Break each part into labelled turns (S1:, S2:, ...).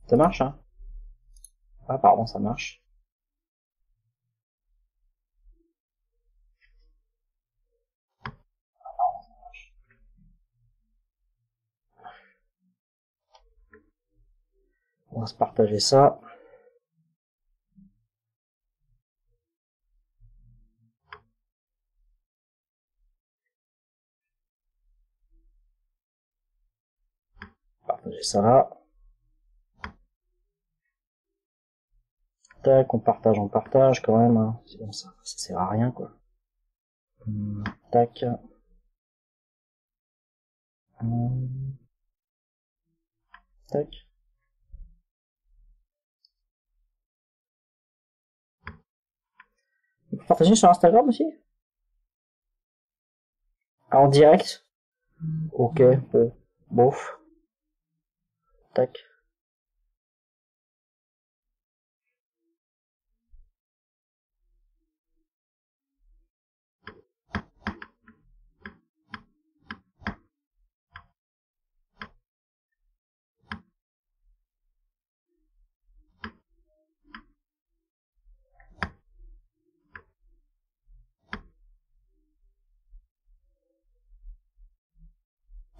S1: Ça marche, hein? Ah, pardon, ça marche. On va se partager ça. Partager ça là. Tac, on partage quand même, hein. Sinon ça sert à rien, quoi. Tac. Tac. On peut partager sur Instagram aussi? Ah, en direct? Ok, bon. Bof. Tac.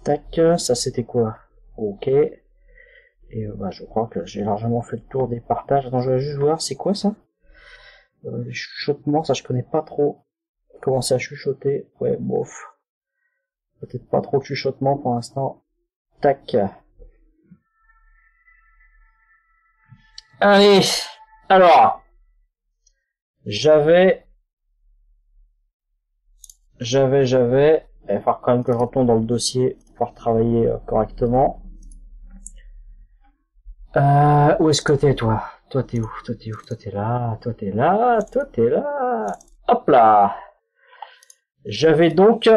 S1: Tac, ça c'était quoi? Ok. Et bah, je crois que j'ai largement fait le tour des partages. Attends, je vais juste voir, c'est quoi ça? Les chuchotements, ça je connais pas trop. Commencer à chuchoter, ouais, bof. Peut-être pas trop de chuchotements pour l'instant. Tac. Allez, alors, j'avais, il va falloir quand même que je retourne dans le dossier pour pouvoir travailler correctement. Où est-ce que t'es, toi? Toi, t'es où? Toi, t'es où? Toi, t'es là. Toi, t'es là. Toi, t'es là. Hop là. J'avais donc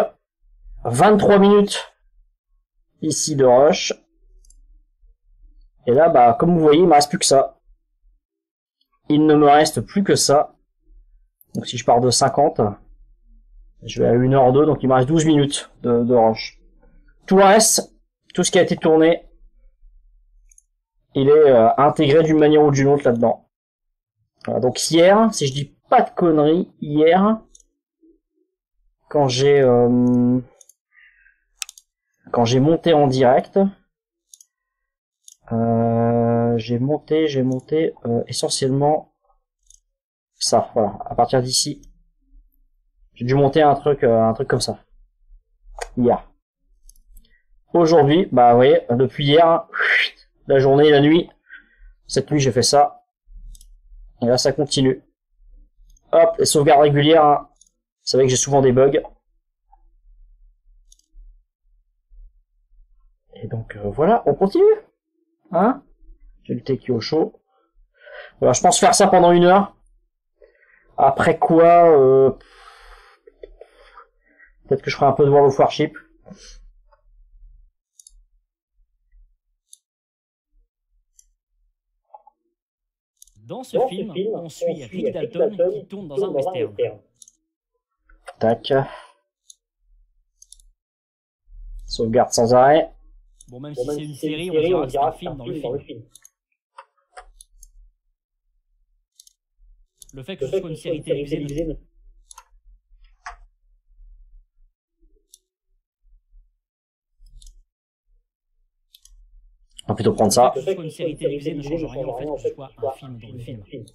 S1: 23 minutes ici de rush. Et là, bah, comme vous voyez, il me reste plus que ça. Il ne me reste plus que ça. Donc, si je pars de 50, je vais à 1h02, donc il me reste 12 minutes de rush. Tout le reste, tout ce qui a été tourné, il est intégré d'une manière ou d'une autre là-dedans. Voilà, donc hier, si je dis pas de conneries, hier, quand j'ai monté en direct, j'ai monté essentiellement ça, voilà, à partir d'ici. J'ai dû monter un truc comme ça. Hier. Aujourd'hui, bah vous voyez, depuis hier, la journée et la nuit, cette nuit j'ai fait ça. Et là ça continue. Hop, les sauvegardes régulières, hein. Vous savez que j'ai souvent des bugs. Et donc voilà, on continue. Hein? J'ai le thé qui est au chaud. Voilà, je pense faire ça pendant 1 heure. Après quoi, peut-être que je ferai un peu de World of Warship.
S2: Dans ce film, on suit Rick Dalton qui tourne dans un western.
S1: Tac. Sauvegarde sans arrêt.
S2: Bon, même si c'est une série, on dira que c'est un film dans le film. Le fait que ce soit une série télévisée...
S1: On va plutôt prendre ça.
S2: Que ce soit une série télévisée ne change rien au fait que ce soit un film dans le film.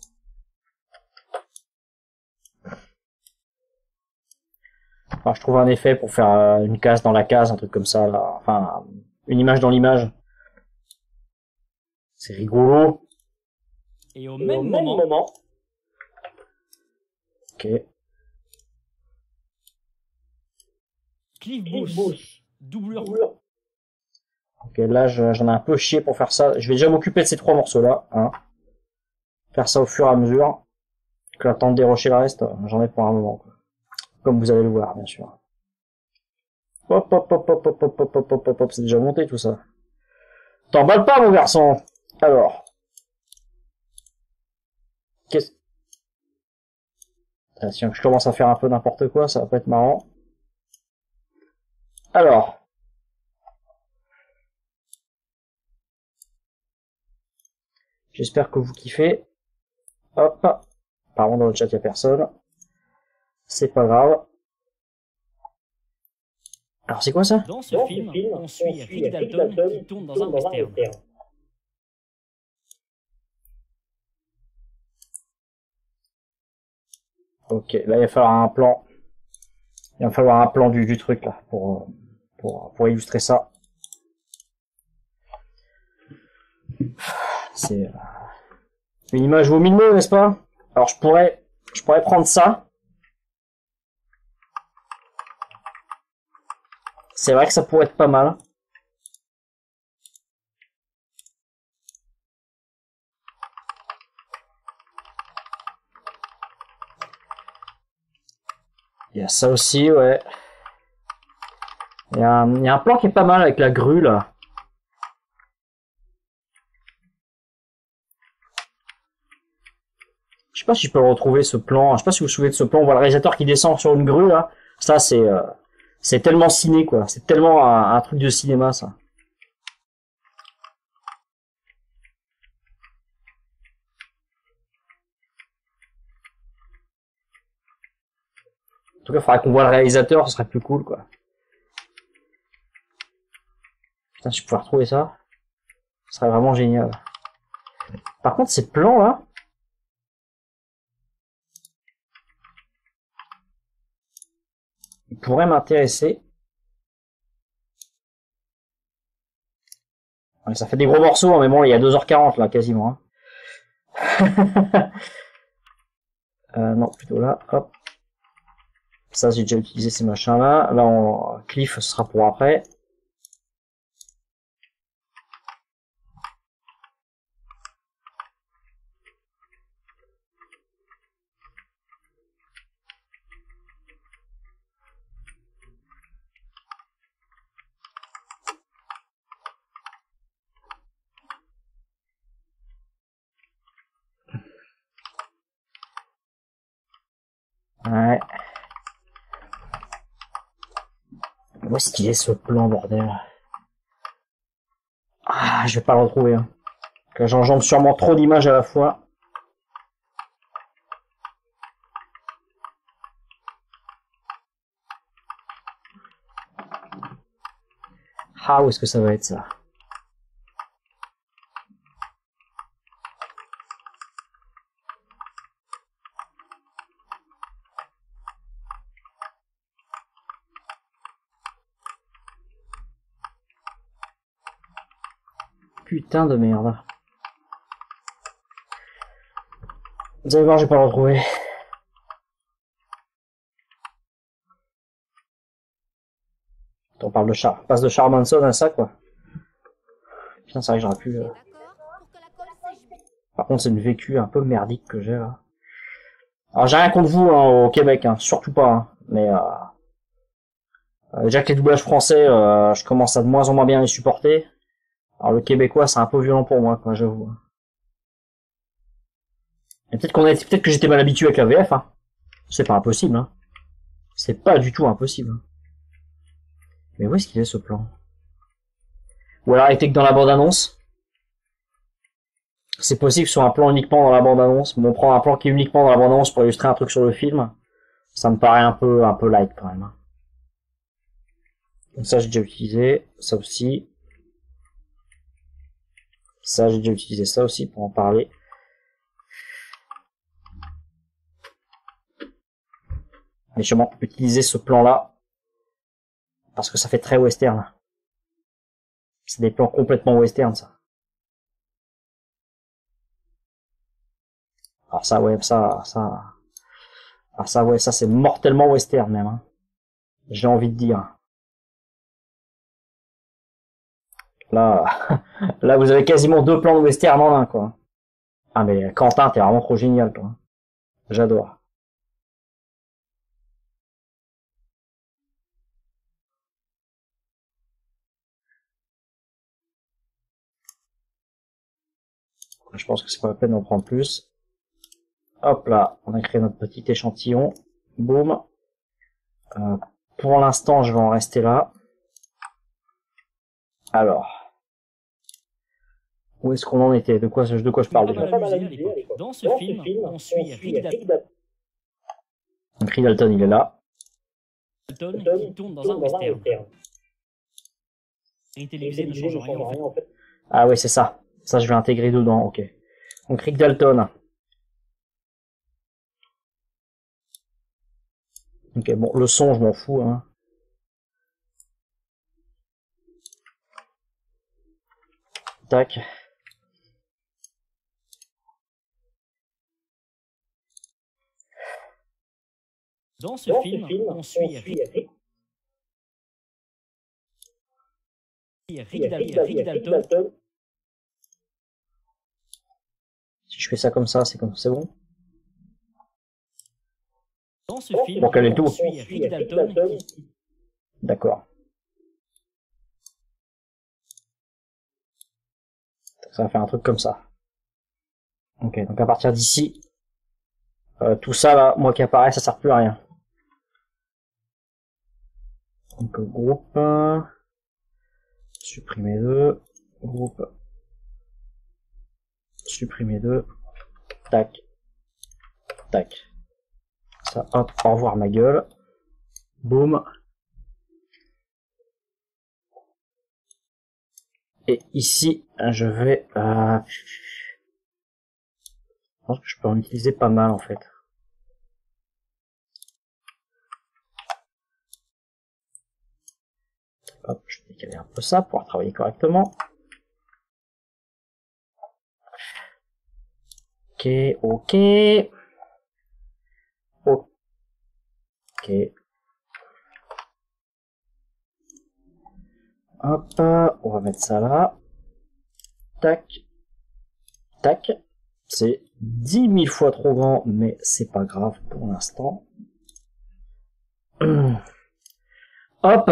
S1: Enfin, je trouve un effet pour faire une case dans la case, un truc comme ça, là. Enfin, une image dans l'image. C'est rigolo.
S2: Et au même moment...
S1: Ok.
S2: Cliff Booth, doublure.
S1: Ok, là, j'en ai un peu chié pour faire ça. Je vais déjà m'occuper de ces 3 morceaux-là, hein. Faire ça au fur et à mesure. Que le temps de dérocher le reste, j'en ai pour un moment, quoi. Comme vous allez le voir, bien sûr. Hop, hop, hop, hop, hop, hop, hop, hop, hop, hop, hop, c'est déjà monté tout ça. T'emballes pas, mon garçon. Alors. Qu'est-ce... Ah, si je commence à faire un peu n'importe quoi, ça va pas être marrant. Alors. J'espère que vous kiffez. Hop. Apparemment dans le chat il y a personne. C'est pas grave. Alors c'est quoi ça?
S2: Dans ce film, on suit Rick Dalton qui tourne dans un western.
S1: Ok, là il va falloir un plan. Il va falloir un plan du truc là pour illustrer ça. C'est une image vaut mille mots, n'est-ce pas? Alors je pourrais prendre ça. C'est vrai que ça pourrait être pas mal. Il y a ça aussi, ouais. Il y a un plan qui est pas mal avec la grue, là. Je sais pas si je peux retrouver ce plan. Je sais pas si vous vous souvenez de ce plan. On voit le réalisateur qui descend sur une grue, là. Ça, c'est tellement ciné, quoi. C'est tellement un truc de cinéma, ça. En tout cas, il faudrait qu'on voit le réalisateur, ce serait plus cool, quoi. Putain, si je pouvais retrouver ça, ce serait vraiment génial. Par contre, ces plans-là, ils pourraient m'intéresser. Ouais, ça fait des gros morceaux, hein, mais bon, il y a 2h40, là, quasiment. Hein. Non, plutôt là, hop. Ça, j'ai déjà utilisé ces machins-là. Là, Cliff, ce sera pour après. Ouais. Où est-ce qu'il est ce plan, bordel? Ah, je vais pas le retrouver. Hein. J'enjambe sûrement trop d'images à la fois. Ah, où est-ce que ça va être, ça? Putain de merde. Vous allez voir, je vais pas le retrouver. On parle de Char. Passe de Charles Manson à ça, quoi. Putain, c'est vrai que j'aurais pu... Par contre, c'est une vécu un peu merdique que j'ai, là. Alors, j'ai rien contre vous, hein, au Québec, hein. Surtout pas, hein. Mais, déjà que les doublages français, je commence à de moins en moins bien les supporter. Alors, le québécois, c'est un peu violent pour moi, quoi, j'avoue. Et peut-être que j'étais mal habitué avec la VF, hein. C'est pas impossible, hein. C'est pas du tout impossible. Hein. Mais où est-ce qu'il est ce plan? Ou alors il était que dans la bande-annonce. C'est possible que ce soit un plan uniquement dans la bande-annonce. Mais on prend un plan qui est uniquement dans la bande-annonce pour illustrer un truc sur le film. Ça me paraît un peu light quand même. Donc ça j'ai déjà utilisé. Ça aussi. Ça j'ai déjà utilisé ça aussi pour en parler. Mais justement, on peut utiliser ce plan-là. Parce que ça fait très western. C'est des plans complètement western, ça. Alors ça, ouais, ça c'est mortellement western même. Hein. J'ai envie de dire. Là, là, vous avez quasiment deux plans de western en un, quoi. Ah mais Quentin, t'es vraiment trop génial, toi. J'adore. Je pense que c'est pas la peine d'en prendre plus. Hop là, on a créé notre petit échantillon. Boum. Pour l'instant, je vais en rester là. Alors. Où est-ce qu'on en était? De quoi je parle déjà?
S2: Dans ce film, on suit Rick
S1: Donc Rick Dalton, il est là.
S2: Dalton qui tourne dans un western. Les télévisés ne changent rien en fait.
S1: Ah ouais, c'est ça. Ça, je vais intégrer dedans, ok. Donc Rick Dalton. Ok, bon, le son, je m'en fous, hein. Tac.
S2: Dans ce film, on suit Rick Dalton.
S1: Si je fais ça comme ça, c'est bon?
S2: Dans ce film,
S1: Pour caler le tout.
S2: on suit Rick Dalton.
S1: D'accord. Ça va faire un truc comme ça. Ok, donc à partir d'ici, tout ça là, moi qui apparaît, ça sert plus à rien. Donc groupe, supprimer 2, groupe, supprimer 2, tac, tac. Ça, hop, au revoir ma gueule. Boum. Et ici, je vais... je pense que je peux en utiliser pas mal en fait. Hop, je vais décaler un peu ça pour pouvoir travailler correctement. Ok, ok. Ok. Hop, on va mettre ça là. Tac. Tac. C'est 10 000 fois trop grand, mais c'est pas grave pour l'instant. Hop.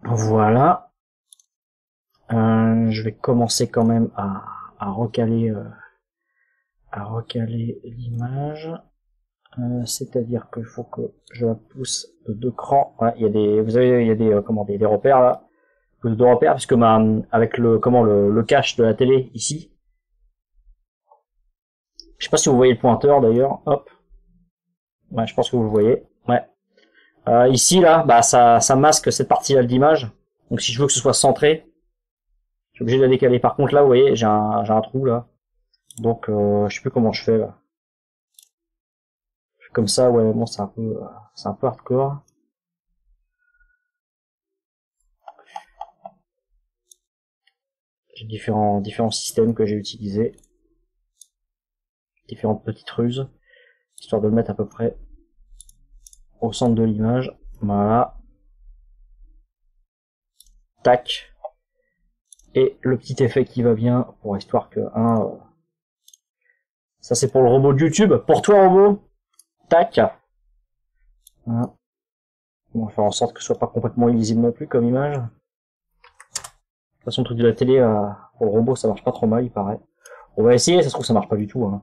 S1: Voilà. Je vais commencer quand même à recaler l'image. C'est-à-dire qu'il faut que je la pousse de 2 crans. Ouais, il y a des, vous avez, il y a des, des repères là. De repères, puisque avec le cache de la télé ici. Je sais pas si vous voyez le pointeur d'ailleurs. Hop. Ouais, je pense que vous le voyez. Ouais. Ici là, bah ça masque cette partie-là de l'image. Donc si je veux que ce soit centré, je suis obligé de la décaler. Par contre là, vous voyez, j'ai un trou là. Donc je sais plus comment je fais là. Comme ça, ouais, bon, c'est un peu hardcore. J'ai différents systèmes que j'ai utilisés. Différentes petites ruses. Histoire de le mettre à peu près au centre de l'image. Voilà. Tac. Et le petit effet qui va bien, pour histoire que, ça c'est pour le robot de YouTube. Pour toi, robot. Tac. Voilà. On va faire en sorte que ce soit pas complètement illisible non plus comme image. De toute façon, le truc de la télé, pour le robot, ça marche pas trop mal, il paraît. On va essayer, ça se trouve ça marche pas du tout, hein.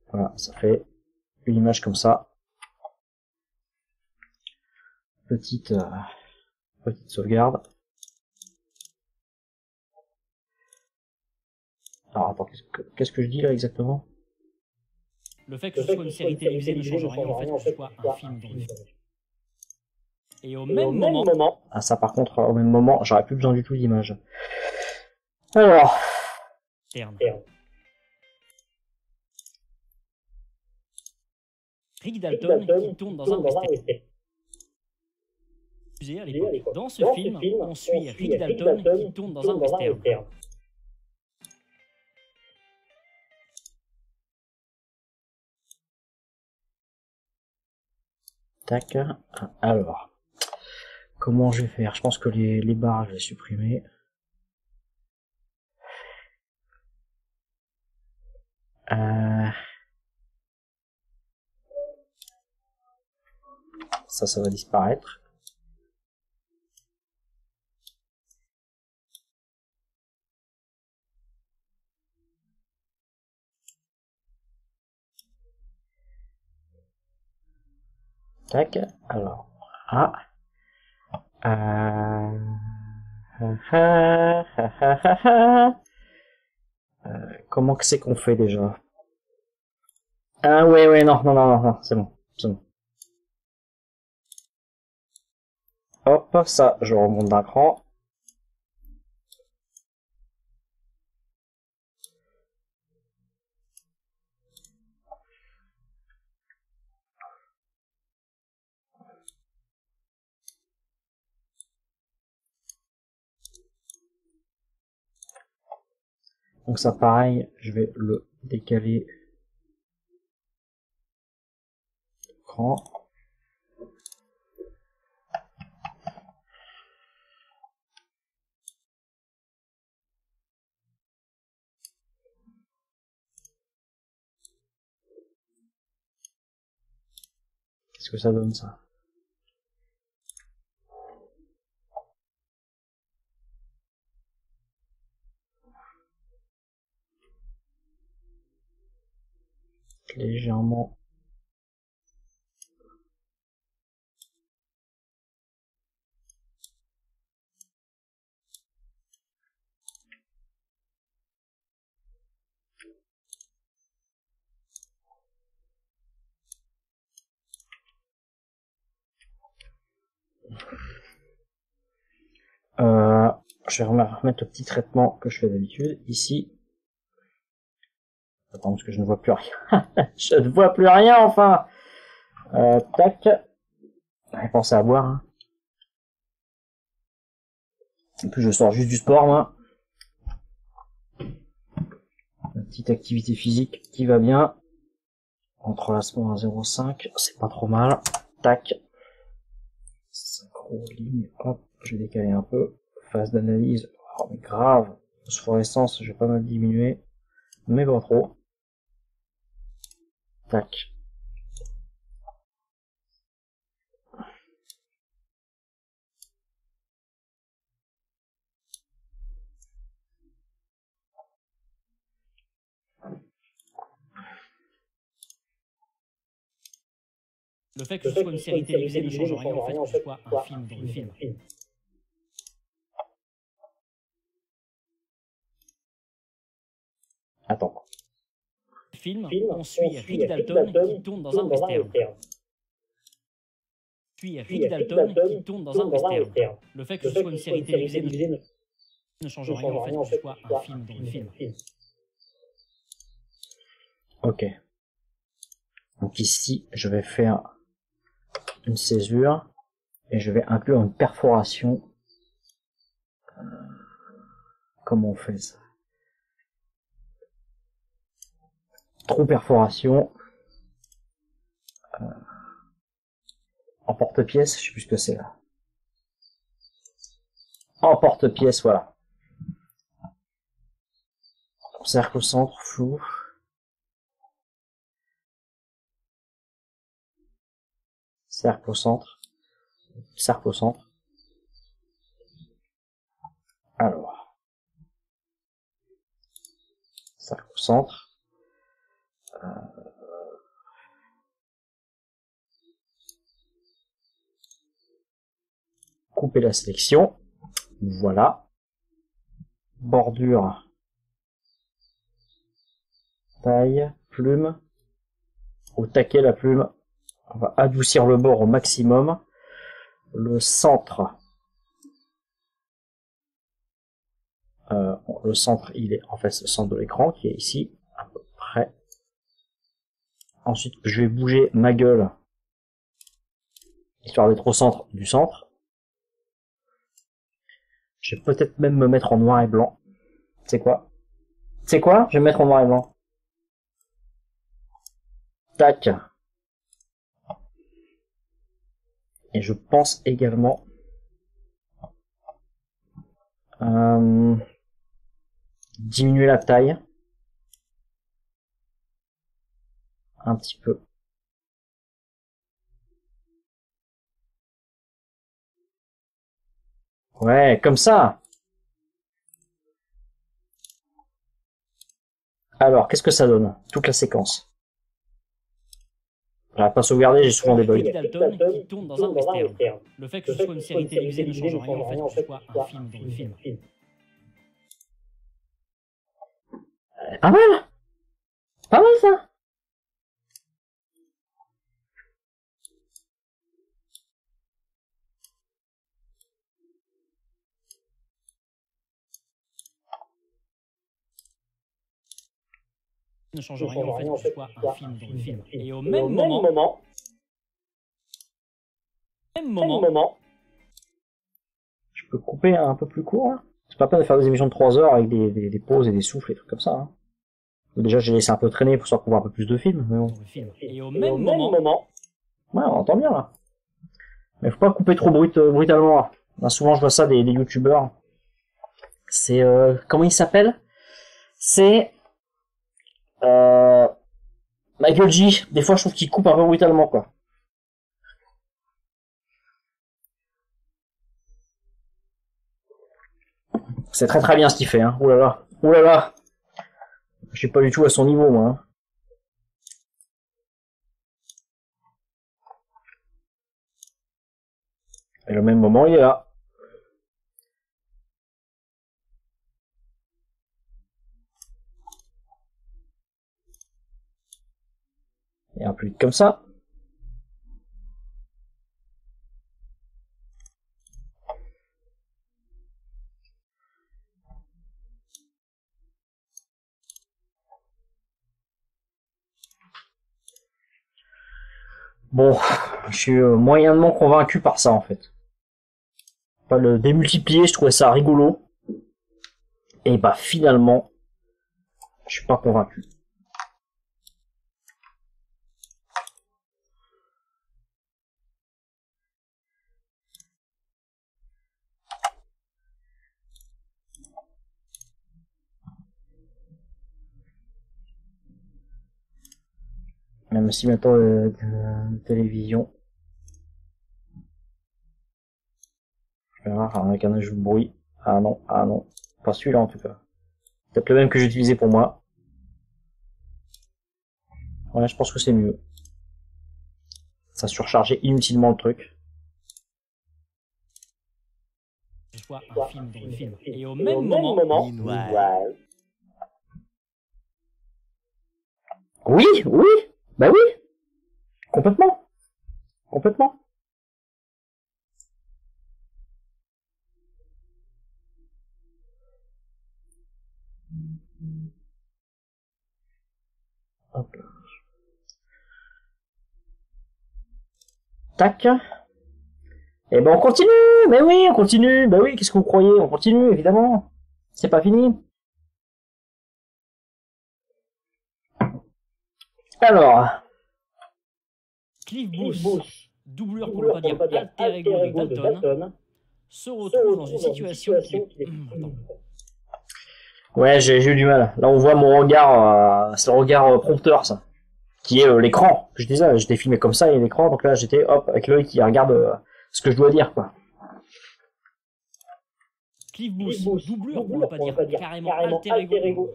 S1: Voilà, ça fait une image comme ça. Petite sauvegarde. Alors attends, qu'est-ce que je dis là exactement?
S2: Le fait que ce soit une série télévisée ne change rien au fait que ce soit un film. Et au même moment...
S1: Ah ça par contre, au même moment, j'aurais plus besoin du tout d'image. Alors...
S2: Rick Dalton qui tourne dans un western. Dans ce film, on suit Rick Dalton qui tourne dans un western.
S1: Tac. Alors... Comment je vais faire? Je pense que les barres, je vais supprimer. Ça va disparaître. Tac. Alors. Ah. Comment que c'est qu'on fait déjà? Ah ouais, ouais, non, non, non, non, non, c'est bon, c'est bon. Hop, ça, je remonte d'un cran. Donc ça, pareil, je vais le décaler. Cran. Qu'est-ce que ça donne, ça? Légèrement. Je vais remettre le petit traitement que je fais d'habitude. Ici. Attends, parce que je ne vois plus rien. Je ne vois plus rien, enfin. Tac. J'avais pensé à boire. Hein. En plus, je sors juste du sport, moi. Une petite activité physique qui va bien. Entrelacement à 0,5. C'est pas trop mal. Tac. Synchro, ligne. Hop. Je vais décaler un peu. Phase d'analyse. Oh, mais grave. Phosphorescence, je vais pas mal diminuer. Mais pas trop. Tac.
S2: Le fait que ce soit une série télévisée ne change rien au fait que ce soit un film dans le film.
S1: Attends.
S2: Film, on suit Rick Dalton qui tourne dans un western. Puis Rick Dalton qui tourne dans un western. Le fait que ce soit une série télévisée ne change rien au fait que ce soit un film dans le film.
S1: Ok. Donc ici, je vais faire une césure et je vais inclure une perforation. Comment on fait ça? Trou perforation. En porte-pièce, je sais plus ce que c'est là. En porte-pièce, voilà. Cercle au centre, flou. Cercle au centre. Cercle au centre. Alors. Cercle au centre. Couper la sélection. Voilà. Bordure. Taille. Plume. Au taquet la plume. On va adoucir le bord au maximum. Le centre. Le centre, il est en fait le centre de l'écran qui est ici, à peu près. Ensuite, je vais bouger ma gueule, histoire d'être au centre du centre. Je vais peut-être même me mettre en noir et blanc. C'est quoi? C'est quoi? Je vais me mettre en noir et blanc. Tac. Et je pense également diminuer la taille un petit peu. Ouais, comme ça. Alors, qu'est-ce que ça donne? Toute la séquence. J'arrive pas à sauvegarder, j'ai souvent des bugs.
S2: Rick Dalton qui tourne dans un western. Le fait que ce soit une série télévisée ne change rien au fait que ce soit un film dans le film.
S1: Pas mal! Pas mal ça!
S2: Ne change rien au fait que ce soit un film dans le film. Et au même moment,
S1: je peux couper un peu plus court là. C'est pas la peine de faire des émissions de 3 heures avec des pauses et des souffles et trucs comme ça. Hein. Déjà j'ai laissé un peu traîner pour savoir qu'on voit un peu plus de films. Mais bon.
S2: Et au même moment,
S1: ouais, on entend bien là. Mais faut pas couper trop brutalement là. Là, souvent je vois ça des youtubeurs. C'est comment il s'appelle? C'est Michael G. Des fois je trouve qu'il coupe un peu brutalement quoi. C'est très très bien ce qu'il fait, hein. Ouh là là. Ouh là là. Je suis pas du tout à son niveau, moi. Hein. Et au même moment, il est là. Et un plus vite comme ça. Bon, je suis moyennement convaincu par ça en fait. Pas le démultiplier, je trouvais ça rigolo. Et bah finalement, je suis pas convaincu. Même si maintenant télévision. Je vais voir avec un ajout de bruit. Ah non, pas celui-là en tout cas. Peut-être le même que j'ai utilisé pour moi. Ouais, je pense que c'est mieux. Ça surchargeait inutilement le truc.
S2: je vois un film dans le film. Et au même moment,
S1: oui, bah oui, complètement. Hop là. Tac. Et ben on continue, mais oui, on continue, bah oui, qu'est-ce que vous croyez, on continue, évidemment. C'est pas fini. Alors.
S2: Cliff Booth, doubleur pour ne pas dire alter ego de Dalton, se retrouve dans une situation qui est...
S1: Ouais, j'ai eu du mal. Là, on voit mon regard, c'est le regard prompteur, ça. Qui est l'écran. Je disais, j'étais filmé comme ça, et l'écran, donc là, j'étais, hop, avec l'œil qui regarde ce que je dois dire, quoi.
S2: Cliff Booth, doubleur pour ne pas dire carrément alter ego.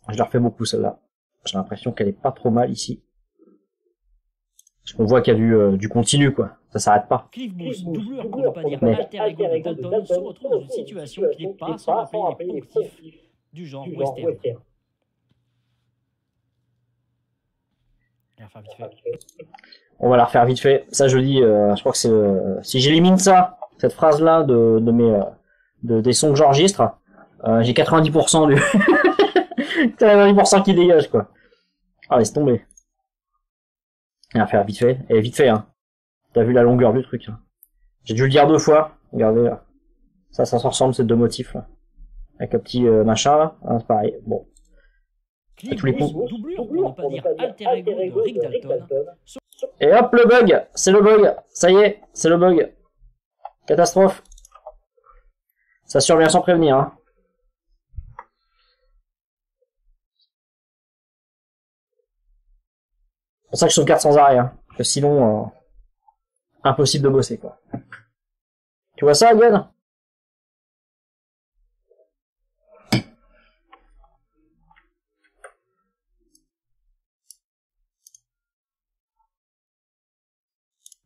S1: Je la refais beaucoup, celle-là. J'ai l'impression qu'elle est pas trop mal, ici. Parce qu'on voit qu'il y a du continu, quoi. Ça s'arrête pas.
S2: Cliff Booth, doubleur pour ne pas dire alter ego de Dalton, se retrouve dans une situation qui n'est pas sans rappeler les ponctifs du genre western.
S1: On va la refaire vite fait. Ça, je dis, je crois que c'est si j'élimine ça, cette phrase-là des sons que j'enregistre, j'ai 90% du 90% qui dégage, quoi. Ah, laisse tomber. On va faire vite fait. Et vite fait, hein. T'as vu la longueur du truc, hein. J'ai dû le dire 2 fois. Regardez, là. Ça se ressemble, ces 2 motifs, là. Avec un petit machin, là. Hein, c'est pareil. Bon.
S2: À tous les coups. Doublure pour ne pas dire alter ego de Rick Dalton.
S1: Et hop, le bug. C'est le bug. Ça y est, c'est le bug. Catastrophe. Ça survient sans prévenir, hein. C'est pour ça que je sauvegarde sans arrêt, hein. Parce que sinon, impossible de bosser, quoi. Tu vois ça, Gwen?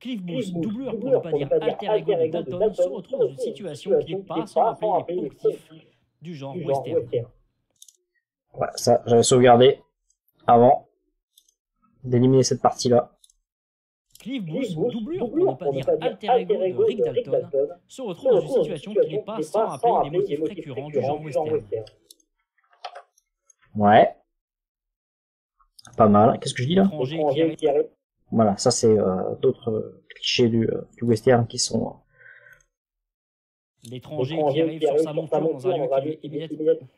S2: Cliff Booth, doublure pour ne pas dire alter ego de Dalton, se retrouve dans une situation qui n'est pas sans rappeler les ponctifs du genre western.
S1: Voilà, ça, j'avais sauvegardé avant d'éliminer cette partie-là.
S2: Cliff Booth, doublure pour ne pas dire alter ego de Rick Dalton, se retrouve dans une situation qui n'est pas sans rappeler des motifs récurrents du genre western.
S1: Ouais. Pas mal. Qu'est-ce que je dis là?
S2: L'étranger qui arrive.
S1: Voilà, ça c'est d'autres clichés du western qui sont...
S2: L'étranger qui arrive sur sa monture dans un lieu qui lui est immédiatement...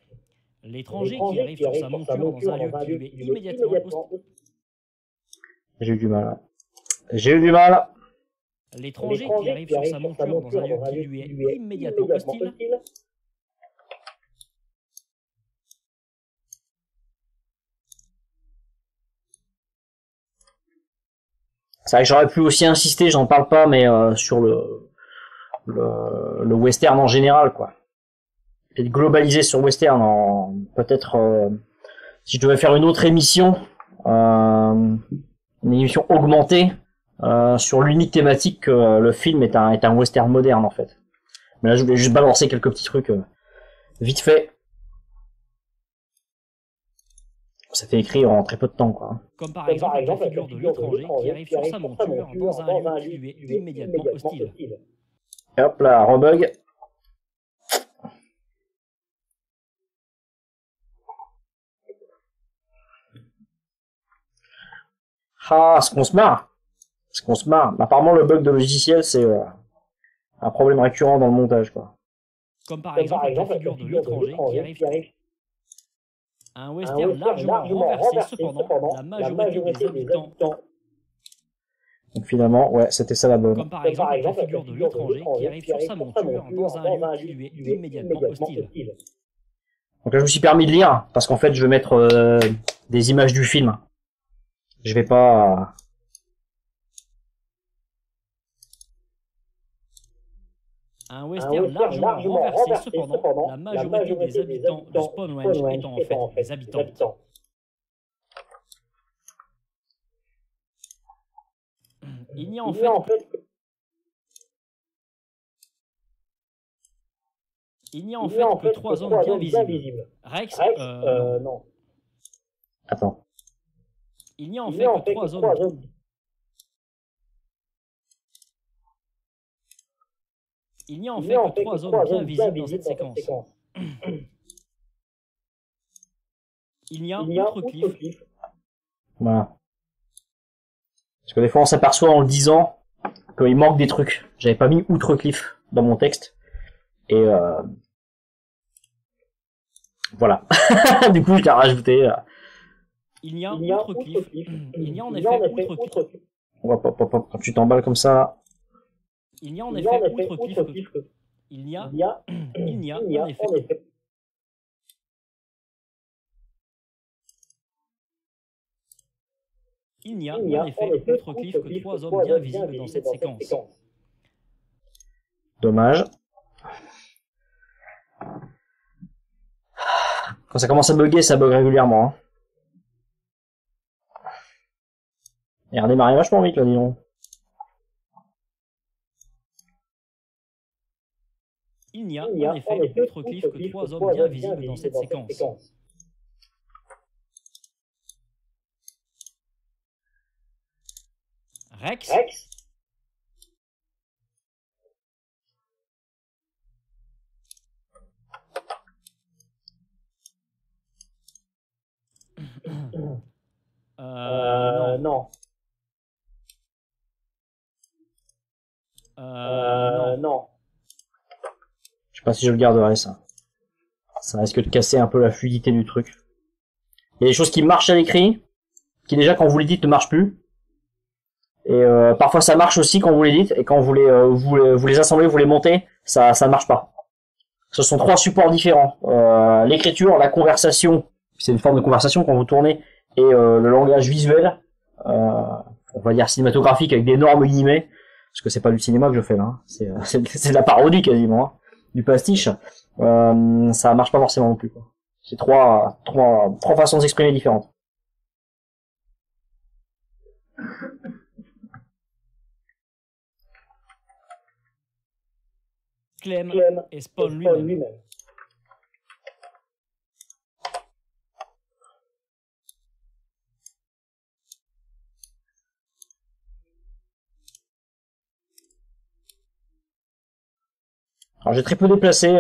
S2: L'étranger qui arrive sur sa monture dans un lieu qui lui est immédiatement hostile.
S1: J'ai eu du mal. J'ai eu du mal.
S2: L'étranger qui arrive sur sa monture dans un lieu qui lui est immédiatement hostile.
S1: C'est vrai que j'aurais pu aussi insister, j'en parle pas, mais sur le western en général, quoi. Et de globaliser sur western en peut-être si je devais faire une autre émission, une émission augmentée sur l'unique thématique que le film est un western moderne en fait. Mais là je voulais juste balancer quelques petits trucs vite fait. Ça fait écrire en très peu de temps, quoi.
S2: Comme par exemple la figure de l'étranger qui arrive sur sa monture dans un lieu qui lui est immédiatement hostile.
S1: Et hop là, rebug. Ah, ce qu'on se marre. Apparemment, le bug de logiciel, c'est un problème récurrent dans le montage, quoi.
S2: Comme par exemple la figure de l'étranger qui arrive. Un western largement renversé, cependant, la majorité des habitants.
S1: Donc finalement, ouais, c'était ça la bonne.
S2: Comme par exemple la figure de l'étranger qui arrive sur sa monture dans un lieu qui lui est immédiatement hostile.
S1: Donc là, je me suis permis de lire, parce qu'en fait, je vais mettre des images du film. Je vais pas...
S2: Un western largement renversé, cependant, la majorité des habitants de Spawn Ranch étant en fait des habitants. Il n'y a en fait que 3 hommes bien visibles. Rex, non.
S1: Attends.
S2: Il n'y a en fait que 3 hommes. Il n'y a en fait que 3 hommes bien visibles dans cette séquence. Il y a outre Cliff.
S1: Voilà. Parce que des fois on s'aperçoit en le disant qu'il manque des trucs. J'avais pas mis outre Cliff dans mon texte. Et voilà. Du coup je l'ai rajouté.
S2: Il y a outre Cliff. Il y a en effet outre Cliff.
S1: Quand tu t'emballes comme ça.
S2: Il n'y a en effet outre Cliff que... Il n'y a en effet... Il n'y a en effet outre Cliff que 3 hommes bien visibles dans cette séquence.
S1: Dommage. Quand ça commence à bugger, ça bug régulièrement. Hein. Et redémarrer vachement vite là, dis donc.
S2: Il n'y a en effet outre Cliff que 3 hommes bien visibles dans cette séquence. Rex. Non. Non.
S1: Je sais pas si je le garderai, ça. Ça risque de casser un peu la fluidité du truc. Il y a des choses qui marchent à l'écrit, qui déjà quand vous les dites ne marchent plus. Et parfois ça marche aussi quand vous les dites, et quand vous les assemblez, vous les montez, ça ne marche pas. Ce sont 3 supports différents. L'écriture, la conversation, c'est une forme de conversation quand vous tournez, et le langage visuel, on va dire cinématographique avec d'énormes guillemets, parce que c'est pas du cinéma que je fais là, hein. C'est de la parodie quasiment, hein. Du pastiche, ça marche pas forcément non plus, quoi. C'est trois façons de s'exprimer différentes.
S2: Clem et Spawn lui-même.
S1: Alors j'ai très peu déplacé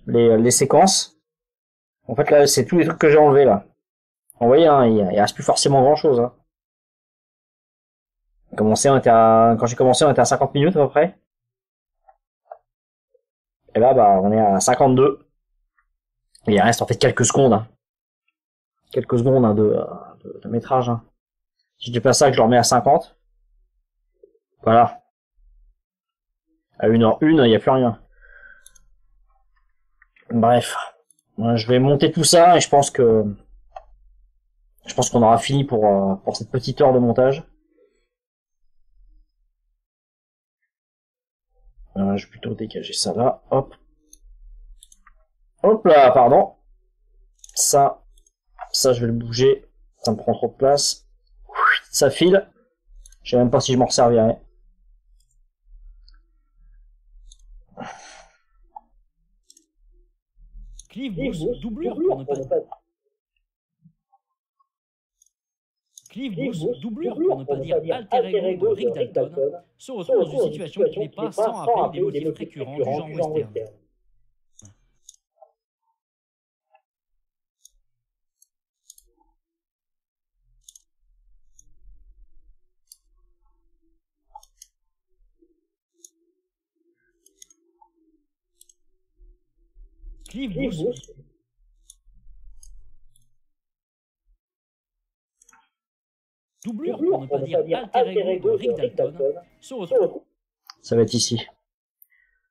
S1: les séquences. En fait là c'est tous les trucs que j'ai enlevés là. Vous voyez, hein, il reste plus forcément grand chose. Hein. Quand j'ai commencé on était à 50 minutes à peu près. Et là bah on est à 52. Et il reste en fait quelques secondes. Hein. Quelques secondes hein, de métrage. Hein. Si je déplace ça que je le remets à 50. Voilà. À 1h01, il n'y a plus rien. Bref. Je vais monter tout ça et je pense qu'on aura fini pour cette petite heure de montage. Je vais plutôt dégager ça là. Hop. Hop là, pardon. Ça je vais le bouger. Ça me prend trop de place. Ça file. Je sais même pas si je m'en resservirai.
S2: Cliff Booth, doublure pour ne pas dire alter ego de Rick Dalton, se retrouve dans une situation qui n'est pas sans rappeler des motifs récurrents du genre western. Cliff Booth. Doublure pour ne pas dire alter ego de Rick Dalton, se retrouve.
S1: Ça va être ici.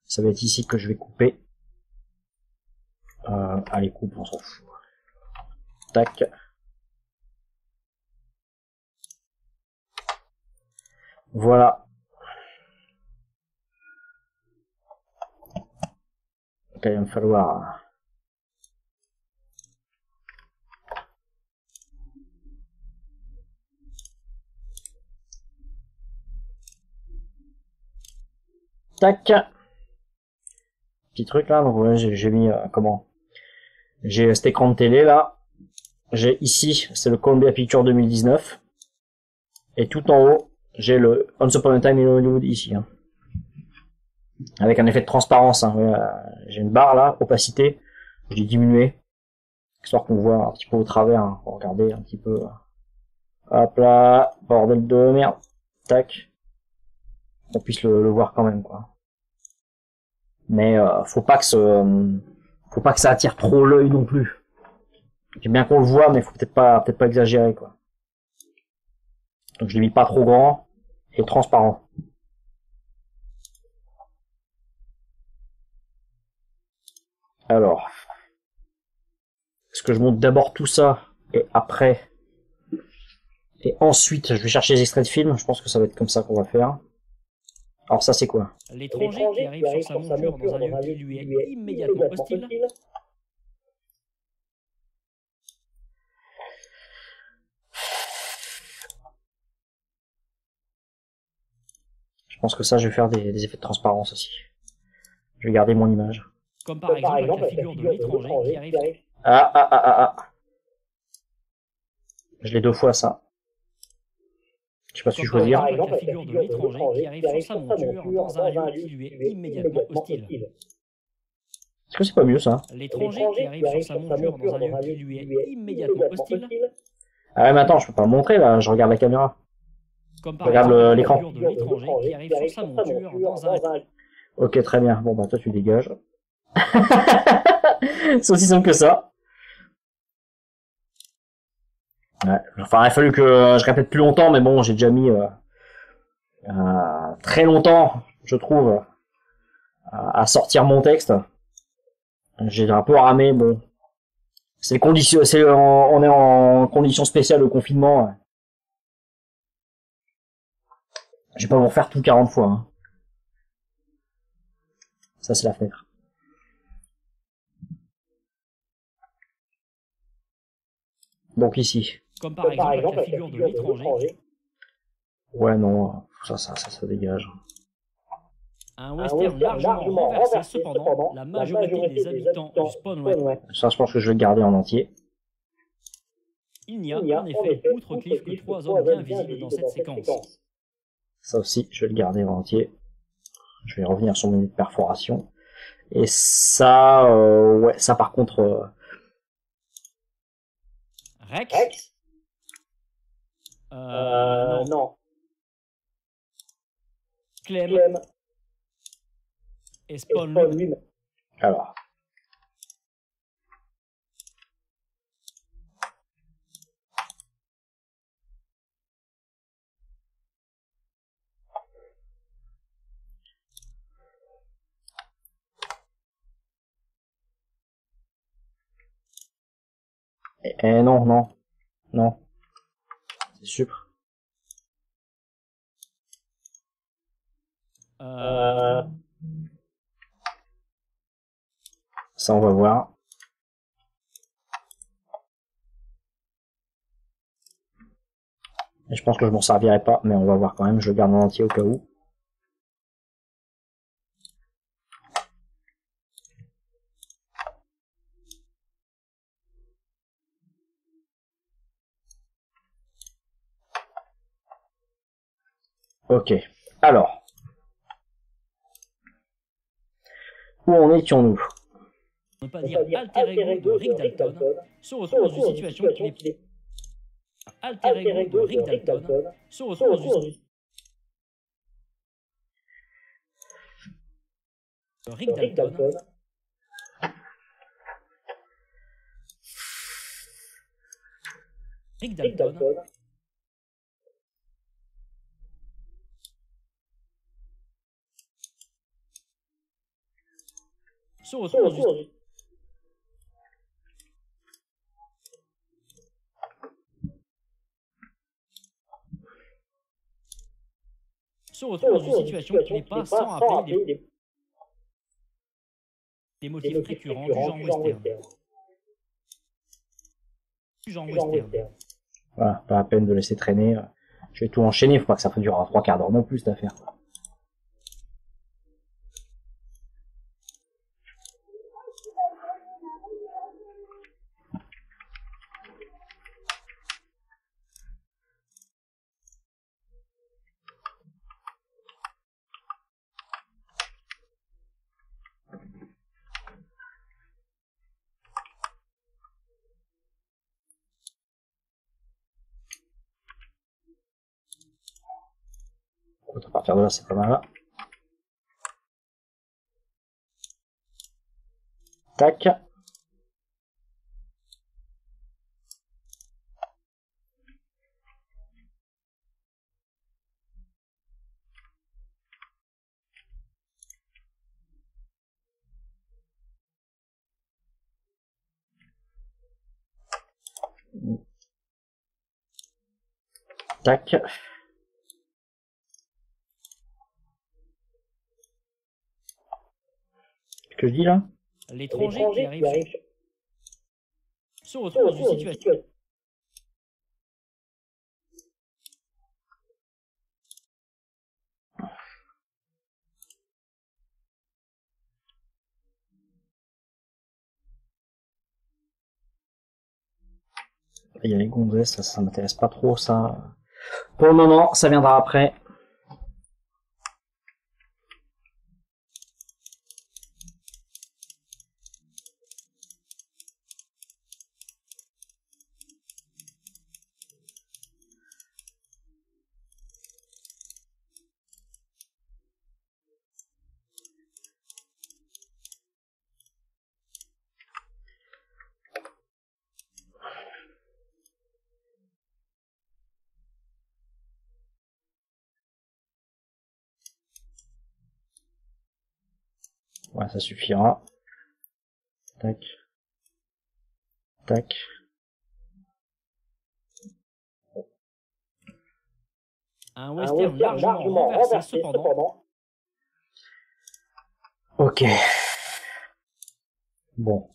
S1: Ça va être ici que je vais couper. Allez, coupe, on s'en fout. Tac. Voilà. Donc, il va me falloir... Tac. Petit truc là, donc ouais, j'ai mis comment? J'ai cet écran de télé là. J'ai ici, c'est le Columbia Pictures 2019. Et tout en haut, j'ai le Once Upon a Time in Hollywood ici. Hein. Avec un effet de transparence. Hein. J'ai une barre là, opacité. Je l'ai diminué. Histoire qu'on voit un petit peu au travers. Hein, pour regarder un petit peu. Hop là, bordel de merde. Tac. On puisse le voir quand même quoi. Mais faut pas que ça attire trop l'œil non plus. J'aime bien qu'on le voit, mais faut peut-être pas exagérer quoi. Donc je l'ai mis pas trop grand et transparent. Alors, est-ce que je monte d'abord tout ça et après et ensuite je vais chercher les extraits de film. Je pense que ça va être comme ça qu'on va faire. Alors ça c'est quoi?
S2: L'étranger qui arrive sur sa monture dans un lieu qui lui est immédiatement hostile.
S1: Je pense que ça je vais faire des effets de transparence aussi. Je vais garder mon image.
S2: Comme par exemple avec la figure de l'étranger qui arrive.
S1: Ah. Je l'ai deux fois ça. Je sais pas si je choisir.
S2: Par exemple, la figure de l'étranger qui arrive sur sa monture dans un lieu qui lui est immédiatement hostile.
S1: Est-ce que c'est pas mieux ça?
S2: L'étranger qui arrive sur sa monture dans un lieu qui lui est immédiatement hostile.
S1: Ah ouais mais attends, je peux pas me montrer là, je regarde la caméra.
S2: Comme par exemple l'écran. La figure de l'étranger qui arrive sur sa monture dans un...
S1: Ok très bien, bon bah toi tu dégages. C'est aussi simple que ça. Ouais. Enfin, il a fallu que je répète plus longtemps, mais bon, j'ai déjà mis très longtemps, je trouve, à sortir mon texte. J'ai un peu ramé, bon. C'est les conditions, on est en conditions spéciales de confinement. Je vais pas vous refaire tout 40 fois. Hein. Ça, c'est la fenêtre. Donc ici.
S2: Comme par exemple la figure de l'étranger.
S1: Ouais, non, ça dégage.
S2: Un western largement renversé, cependant, la majorité des habitants du Spawnway.
S1: Ça, je pense que je vais le garder en entier.
S2: Il n'y a en effet, outre Cliff, que 3 zones bien visibles dans cette séquence.
S1: Ça aussi, je vais le garder en entier. Je vais revenir sur mon perforation. Et ça, ouais, ça par contre...
S2: Rex. Non. Clem. Et Spawn lui-même.
S1: Alors. Non. C'est super. Ça, on va voir. Et je pense que je m'en servirai pas, mais on va voir quand même. Je le garde en entier au cas où. Ok. Alors. Où en étions-nous?
S2: On ne peut pas dire alter ego de Rick Dalton se retrouve dans une situation qui n'est alter ego de Rick Dalton se retrouve dans une Rick Dalton se retrouve dans une situation qui n'est pas sans rappeler des motifs récurrents du genre western.
S1: Voilà, pas la peine de laisser traîner. Je vais tout enchaîner, faut pas que ça dure 3 quarts d'heure non plus, cette affaire. À partir de là, c'est pas mal. Tac. Tac. Ce que je dis là?
S2: L'étranger qui arrive se retrouve dans une situation.
S1: Il y a les gonzesses, ça m'intéresse pas trop, ça. Pour le moment, ça viendra après. Ouais, ça suffira. Tac. Tac.
S2: Un western largement renversé, cependant.
S1: Ok. Bon.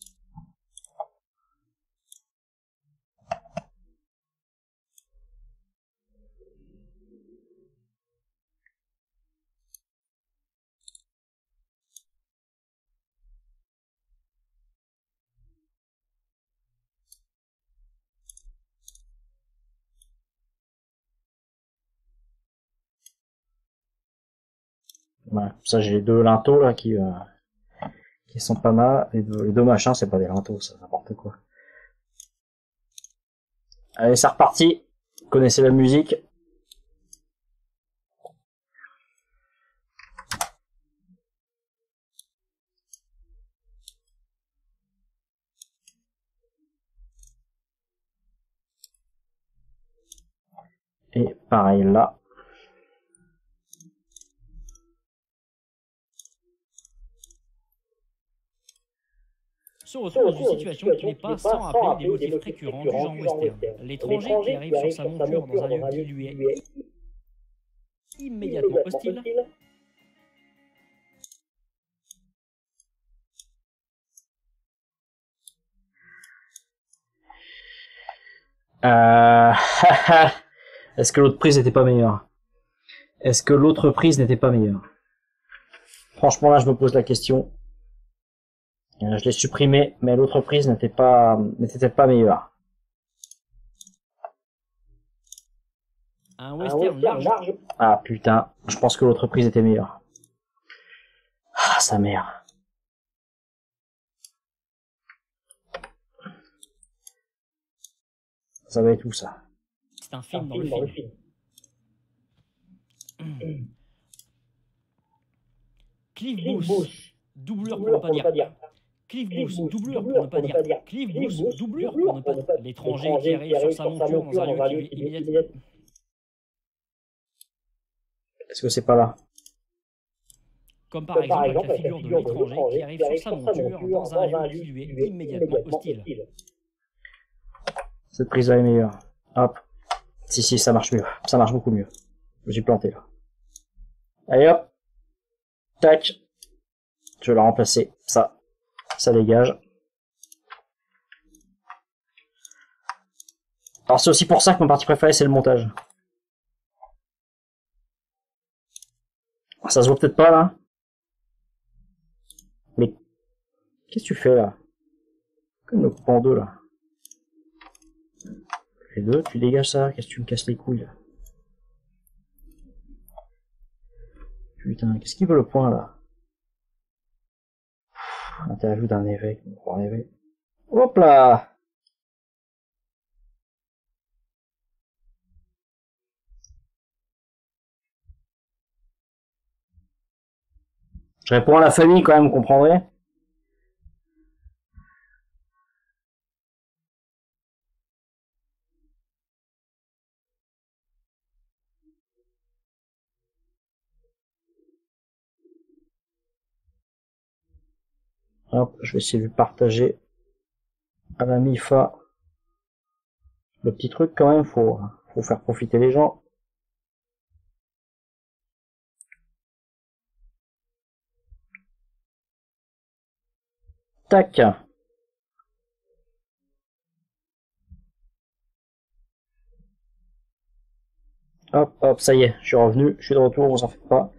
S1: Voilà. Ça, j'ai les deux linteaux là qui sont pas mal. Les deux machins, c'est pas des linteaux, ça, n'importe quoi. Allez, c'est reparti. Vous connaissez la musique. Et pareil là.
S2: Se retrouve dans une situation qui n'est pas sans rappeler des motifs récurrents du genre western. L'étranger qui arrive sur sa monture dans un lieu qui lui est immédiatement hostile.
S1: Est-ce que l'autre prise n'était pas meilleure? Est-ce que l'autre prise n'était pas meilleure? Franchement, là, je me pose la question. Je l'ai supprimé, mais l'autre prise n'était pas meilleure.
S2: Un western large.
S1: Ah putain, je pense que l'autre prise était meilleure. Ah, sa mère. Ça va être où ça?
S2: C'est un film dans le film. Cliff Booth, doubleur pour ne pas dire. Cliff Booth, doubleur pour ne pas dire. Cliff Booth, doubleur pour ne pas dire. L'étranger qui arrive sur sa monture dans un lieu qui lui est immédiatement.
S1: Est-ce que c'est pas là?
S2: Comme par exemple avec la figure de l'étranger qui arrive sur sa monture dans un lieu qui lui est immédiatement hostile.
S1: Cette prise-là est meilleure. Hop. Si, ça marche mieux. Ça marche beaucoup mieux. Je me suis planté là. Allez hop. Tac. Je vais la remplacer. Ça dégage. Alors c'est aussi pour ça que mon partie préférée c'est le montage. Ça se voit peut-être pas là. Mais qu'est-ce que tu fais là? Comme le coupe en deux là. Les deux, tu dégages ça, qu'est-ce que tu me casses les couilles là? Putain, qu'est-ce qu'il veut le point là? Interview d'un évêque, un évêque. Hop là! Je réponds à la famille quand même, vous comprendrez? Hop, je vais essayer de lui partager à la MIFA le petit truc quand même, faut faire profiter les gens. Tac. Hop, ça y est, je suis revenu, je suis de retour, on s'en fait pas.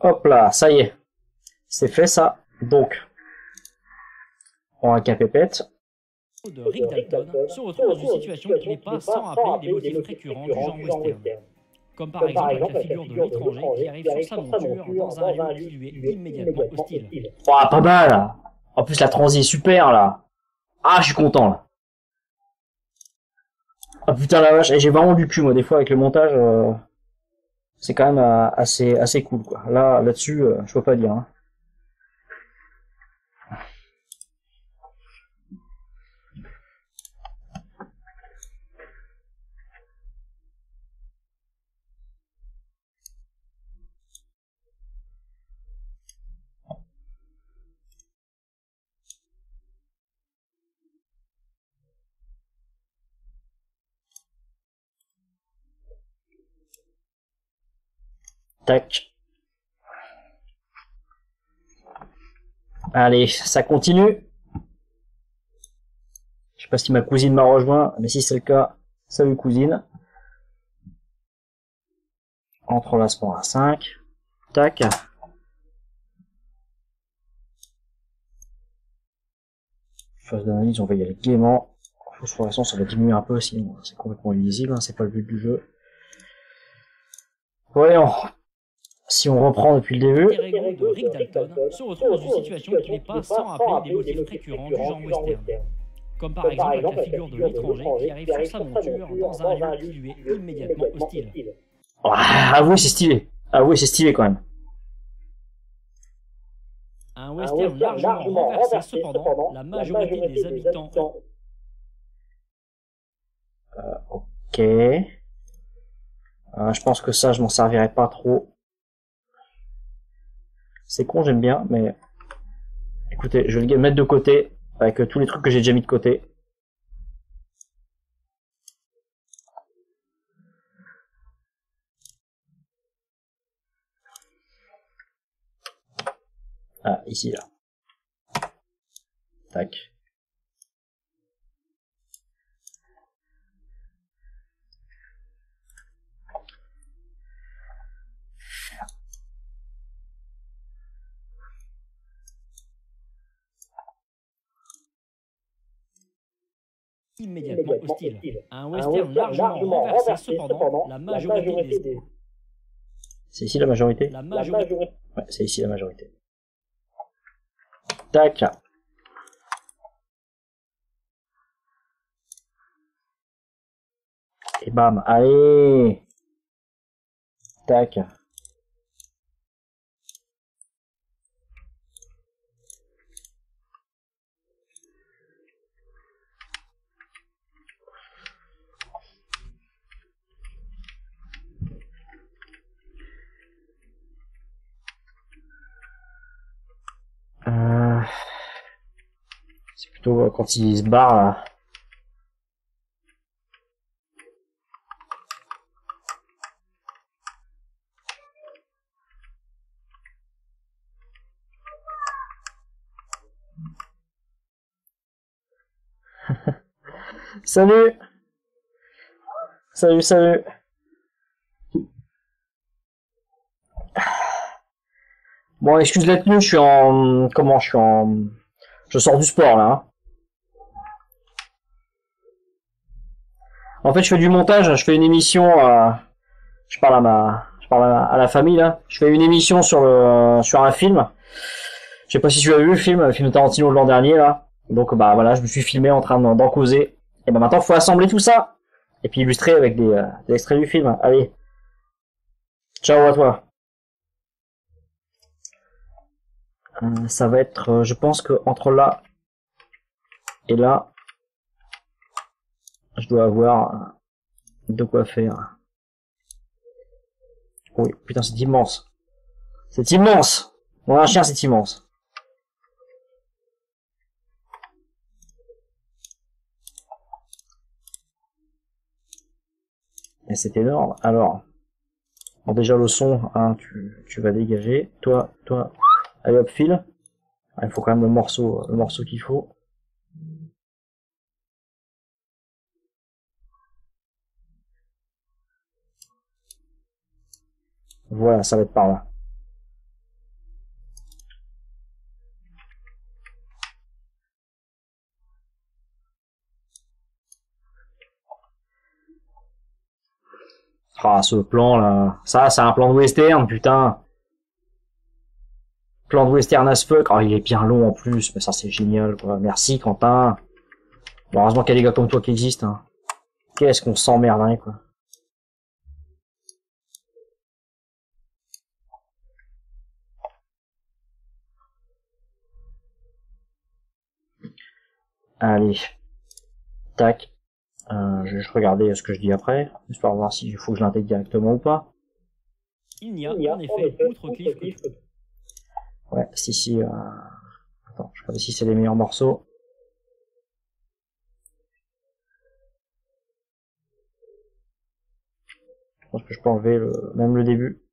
S1: Hop là, ça y est. C'est fait ça. Donc, on a qu'un pépette.
S2: De Rick Dalton se retrouve dans une situation qui n'est pas sans rappeler des motifs récurrents du genre western. Comme par exemple avec la figure de l'étranger qui arrive sur sa monture dans un lieu qui lui est immédiatement hostile.
S1: Oh, pas mal là. En plus la transi est super là. Ah, je suis content là. Ah putain la vache, et j'ai vraiment du cul moi des fois avec le montage. C'est quand même assez cool quoi. Là-dessus, je peux pas dire. Hein. Tac. Allez, ça continue. Je sais pas si ma cousine m'a rejoint, mais si c'est le cas, salut cousine. Entrelacement à 5. Tac. Phase d'analyse, on va y aller gaiement. Phosphorescence, ça va diminuer un peu, sinon c'est complètement illisible, hein, c'est pas le but du jeu. Voyons. Si on reprend depuis le début.
S2: Les de Rick Dalton se retrouve dans une situation qui n'est pas sans rappeler des motifs récurrents du genre western. Comme par exemple avec la figure de l'étranger qui arrive sur sa monture dans un lieu qui lui est immédiatement hostile.
S1: Avouez, c'est stylé. Avouez, c'est stylé quand même.
S2: Un western largement renversé, cependant, la majorité des habitants...
S1: Ok. Je pense que ça, je m'en servirai pas trop. C'est con, j'aime bien, mais... Écoutez, je vais le mettre de côté, avec tous les trucs que j'ai déjà mis de côté. Ah, ici, là. Tac.
S2: Immédiatement hostile. Un western largement renversé, cependant, la majorité des...
S1: C'est ici la majorité?
S2: La majorité.
S1: Ouais, c'est ici la majorité. Tac. Et bam, allez. Tac. C'est plutôt quand il se barre là. Salut. Salut, salut. Bon, excuse la tenue, je suis en... Comment je suis en... Je sors du sport là. Hein. En fait, je fais du montage, je fais une émission... Je parle à la famille là. Je fais une émission sur un film. Je sais pas si tu as vu le film de Tarantino de l'an dernier là. Donc bah voilà, je me suis filmé en train d'en causer. Et bah maintenant, faut assembler tout ça. Et puis illustrer avec des extraits du film. Allez. Ciao à toi. Ça va être, je pense que entre là et là, je dois avoir de quoi faire. Oui, putain, c'est immense. C'est immense. Mon un chien, c'est immense. Et c'est énorme. Alors, bon, déjà le son, hein, tu vas dégager. Toi, allez hop, file. Il faut quand même le morceau qu'il faut. Voilà, ça va être par là. Ah, ce plan là. Ça, c'est un plan de western, putain. Plan de western as fuck. Oh, il est bien long en plus, mais ça c'est génial, quoi. Merci, Quentin. Bon, heureusement qu'il y a des gars comme toi qui existent, hein. Qu'est-ce qu'on s'emmerde, hein, quoi. Allez. Tac. Je vais juste regarder ce que je dis après, histoire de voir s'il faut que je l'intègre directement ou pas.
S2: Il n'y a en effet outre Cliff que...
S1: Ouais, si. Attends, je regarde si c'est les meilleurs morceaux. Je pense que je peux enlever même le début.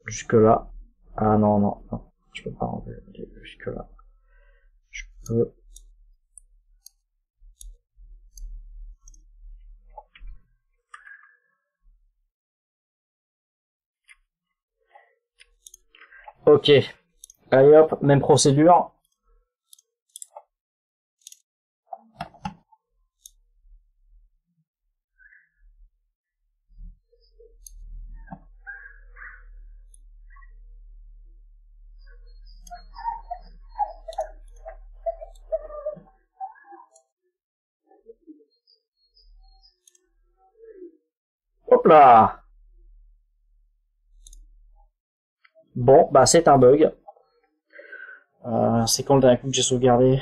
S1: Jusque là. Ah non. Je peux pas enlever le début jusque là. Je peux... Ok. Allez hop, même procédure. Hop là. Bon, bah c'est un bug. C'est quand le dernier coup que j'ai sauvegardé?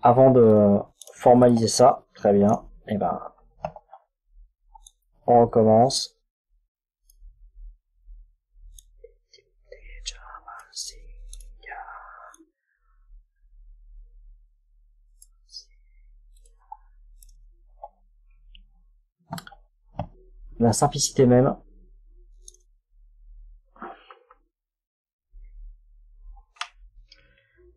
S1: Avant de formaliser ça, très bien. Et ben, on recommence. La simplicité même.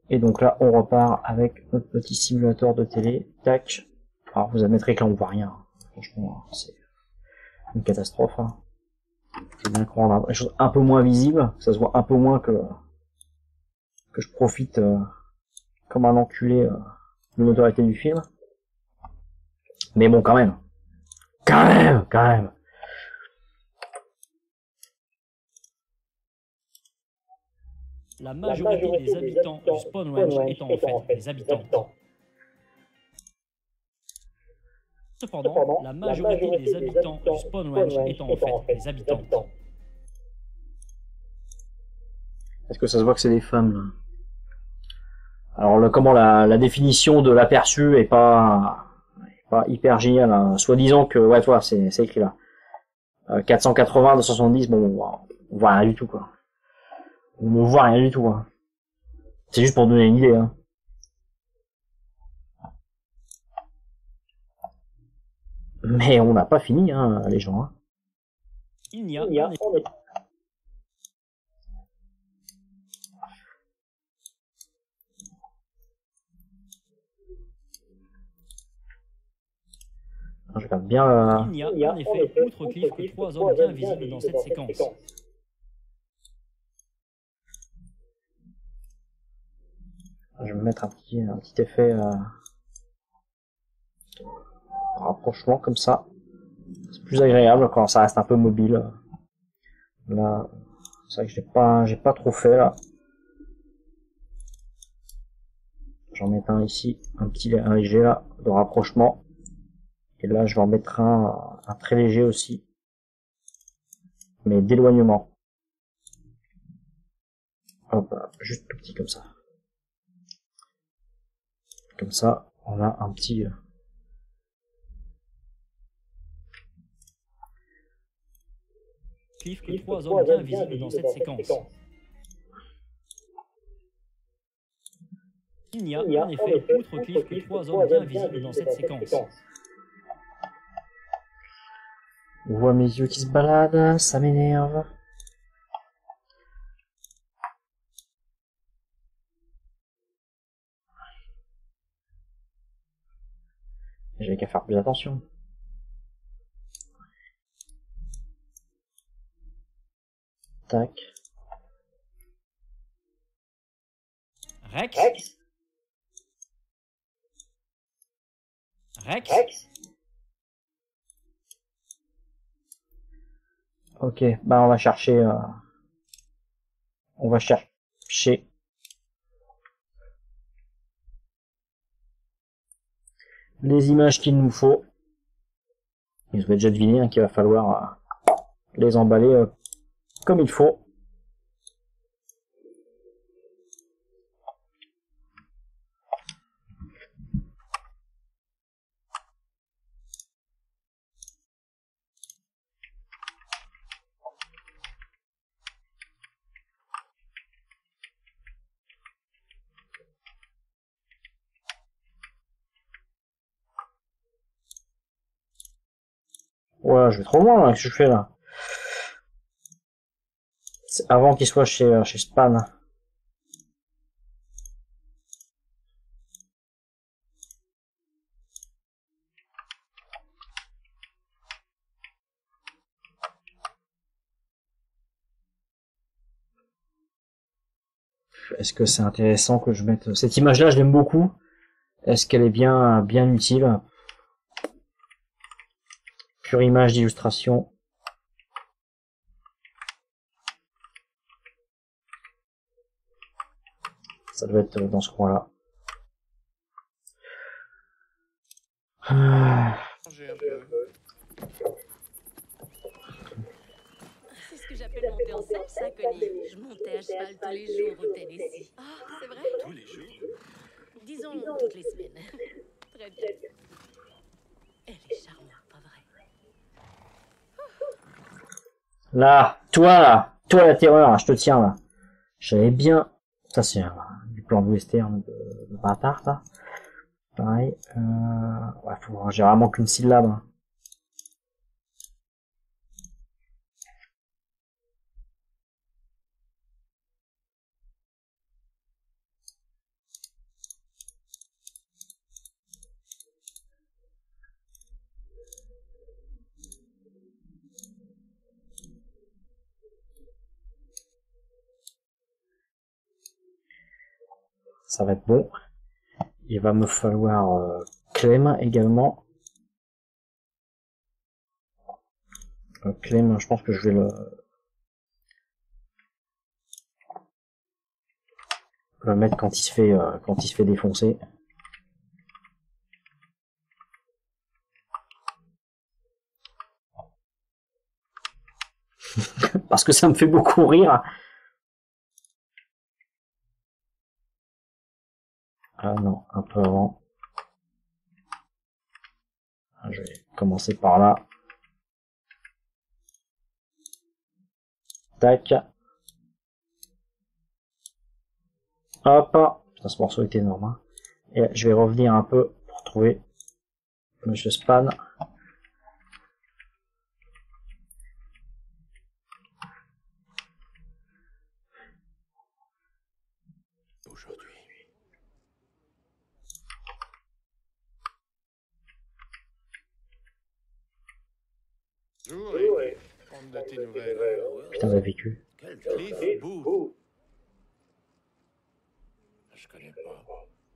S1: Et donc là, on repart avec notre petit simulateur de télé. Tac. Alors, vous admettrez que là, on voit rien. Franchement, c'est une catastrophe. Hein. C'est bien qu'on rende les choses un peu moins visibles. Ça se voit un peu moins que je profite comme un enculé de l'autorité du film. Mais bon, quand même. Quand même.
S2: La majorité des habitants du Spawn Range étant en fait des habitants. Cependant, la majorité des habitants du Spawn Range étant en fait des habitants.
S1: Est-ce que ça se voit que c'est des femmes là? Alors comment la définition de l'aperçu est pas hyper géniale. Hein. Soi-disant que ouais, toi, c'est écrit là. 480 de 70, bon, on voit rien du tout quoi. On ne voit rien du tout. Hein. C'est juste pour donner une idée. Hein. Mais on n'a pas fini, hein, les gens. Hein.
S2: Il n'y a
S1: Je regarde bien.
S2: Il n'y a en effet, outre Cliff, que 3 hommes bien visibles dans cette séquence.
S1: Je vais me mettre un petit effet rapprochement comme ça. C'est plus agréable quand ça reste un peu mobile. Là, c'est vrai que j'ai pas trop fait là. J'en mets un ici, un léger là de rapprochement. Et là, je vais en mettre un très léger aussi, mais d'éloignement. Hop, juste tout petit comme ça. Comme ça, on a un petit.
S2: Cliff, que 3 hommes bien visibles dans cette séquence. Il n'y a en effet, outre Cliff, que 3 hommes bien visibles dans cette séquence.
S1: On voit mes yeux qui se baladent, ça m'énerve. J'ai qu'à faire plus attention. Tac.
S2: Rex.
S1: Ok, bah on va chercher les images qu'il nous faut. Et vous avez déjà deviné hein, qu'il va falloir les emballer comme il faut. Ouais, je vais trop loin là, qu'est-ce que je fais là? Avant qu'il soit chez Span. Est-ce que c'est intéressant que je mette cette image-là? Je l'aime beaucoup. Est-ce qu'elle est bien utile? Pure image d'illustration. Ça doit être dans ce coin-là.
S3: C'est ce que j'appelle monter en selle, ça, Connie. Je montais à cheval tous les jours au Tennessee. Ah, c'est vrai?
S4: Tous les jours.
S3: Disons toutes les semaines. Très bien. Elle est charmante, pas vrai?
S1: Là, toi la terreur, je te tiens là. J'avais bien, ça c'est du plan de western de bâtard, ça. Pareil, ouais, j'ai vraiment qu'une syllabe. Hein. Ça va être bon. Il va me falloir Clem également. Clem, je pense que je vais le mettre quand il se fait défoncer. Parce que ça me fait beaucoup rire. Ah non, un peu avant. Je vais commencer par là. Tac. Hop. Putain, ce morceau était énorme. Hein. Et je vais revenir un peu pour trouver Monsieur Span. Putain, j'ai vécu.
S4: Cliff Booth. Je connais pas.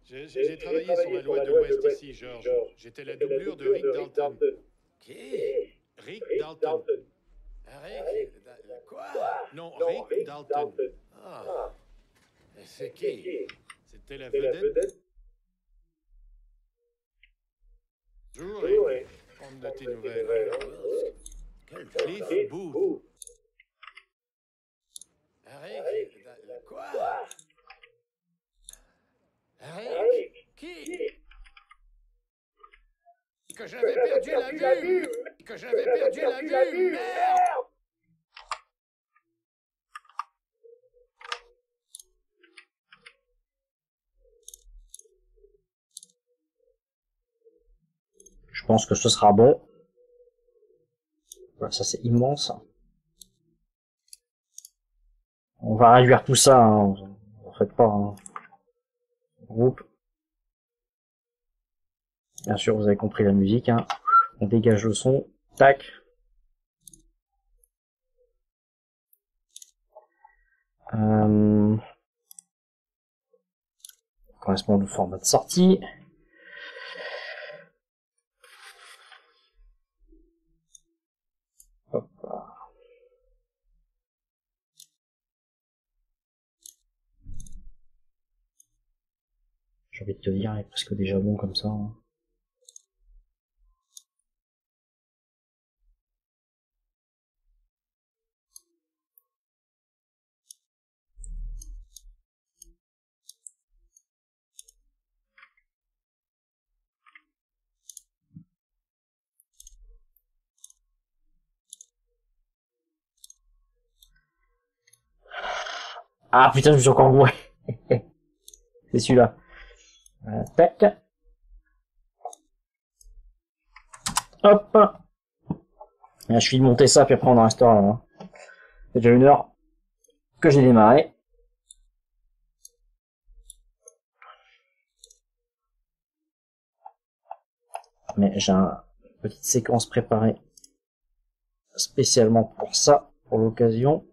S4: J'ai travaillé sur la loi de l'Ouest ici, George. J'étais la doublure de Rick Dalton. Qui? Rick Dalton. Rick? Quoi? Non, Rick Dalton. Ah. C'est qui? C'était la vedette. Bonjour, homme de tes nouvelles. Cliff Booth. Rick? Quoi? Rick? Qui? Que j'avais perdu la vue! Que j'avais perdu la vue! Merde!
S1: Je pense que ce sera bon. Voilà, ça c'est immense. On va réduire tout ça, hein. En fait pas. Hein. Groupe. Bien sûr, vous avez compris la musique. Hein. On dégage le son. Tac. Correspond au format de sortie. Hop. J'ai envie de te dire, il est presque déjà bon comme ça. Hein. Ah putain, je me suis encore bourré. C'est celui-là. Tac. Hop. Là, je finis de monter ça, puis après on en restera là. C'est déjà 1 heure. que j'ai démarré. Mais j'ai une petite séquence préparée spécialement pour ça, pour l'occasion.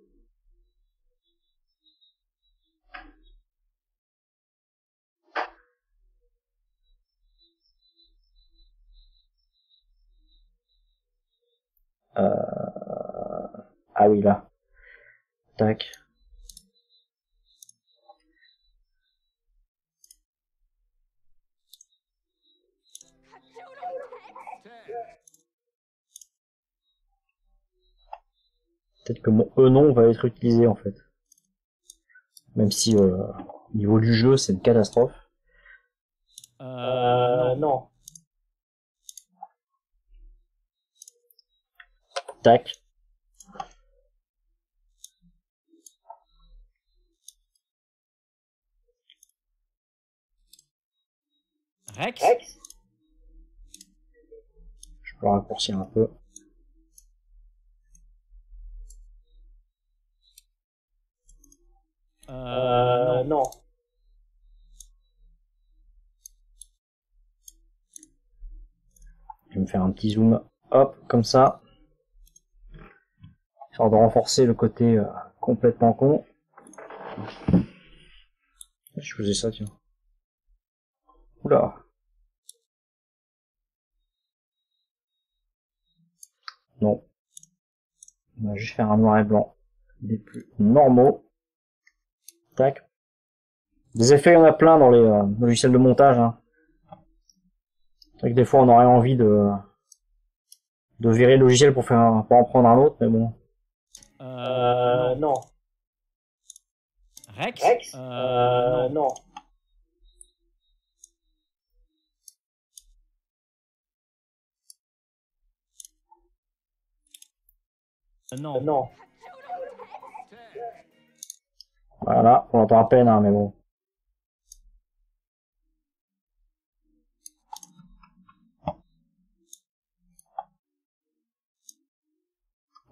S1: Ah oui, là. Tac. Peut-être que mon E-nom va être utilisé en fait. Même si au niveau du jeu c'est une catastrophe. Non. Tac.
S2: Rex.
S1: Je peux raccourcir un peu.
S2: Non.
S1: Je vais me faire un petit zoom. Hop, comme ça. Histoire de renforcer le côté complètement con. Je faisais ça, tiens. Oula. Non. On va juste faire un noir et blanc. Des plus normaux. Tac. Des effets, il y en a plein dans les logiciels de montage. Hein. C'est vrai que des fois, on aurait envie de virer le logiciel pour en prendre un autre, mais bon. Non.
S2: Rex. Non. Non.
S1: Voilà, on entend à peine, hein, mais bon.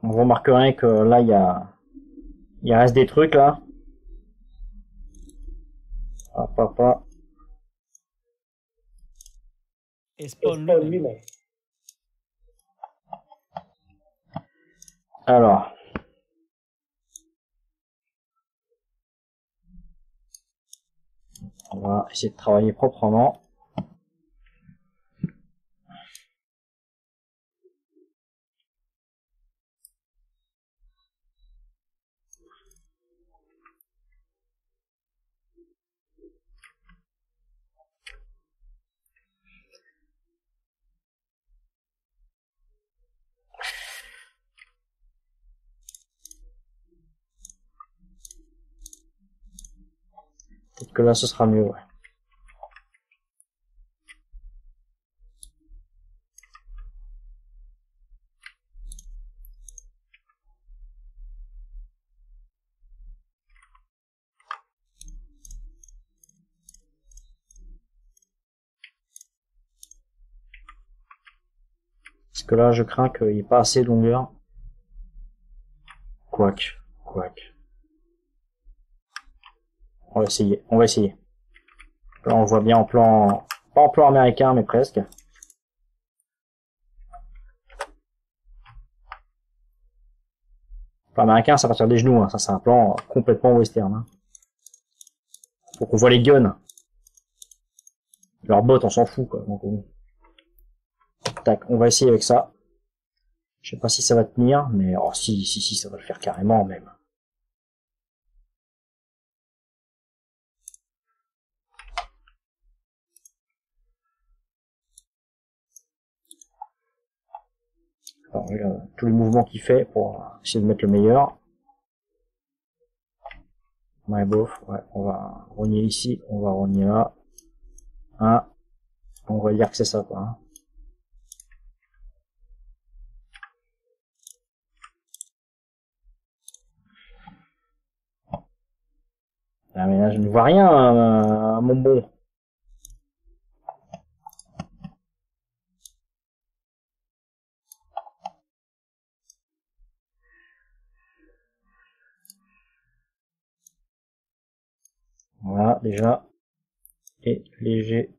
S1: Vous remarquerez que là, il reste des trucs, là. Hop, hop, hop.
S2: Et Spawn lui-même.
S1: Alors. On va essayer de travailler proprement. Peut-être que là, ce sera mieux, ouais. Parce que là, je crains qu'il n'y ait pas assez de longueur. Quoique. On va essayer. Là, on voit bien en plan, pas en plan américain, mais presque. Plan américain, c'est à partir des genoux, hein. Ça, c'est un plan complètement western, hein. Faut qu'on voit les guns. Leurs bottes, on s'en fout, quoi. Donc, tac, on va essayer avec ça. Je sais pas si ça va tenir, mais oh, si, ça va le faire carrément, même. Alors, tous les mouvements qu'il fait pour essayer de mettre le meilleur. Ouais, bof, ouais, on va rogner ici, on va rogner là. Hein, on va dire que c'est ça, quoi. Hein. Ah, mais là, je ne vois rien, mon bon. Voilà, déjà. Et léger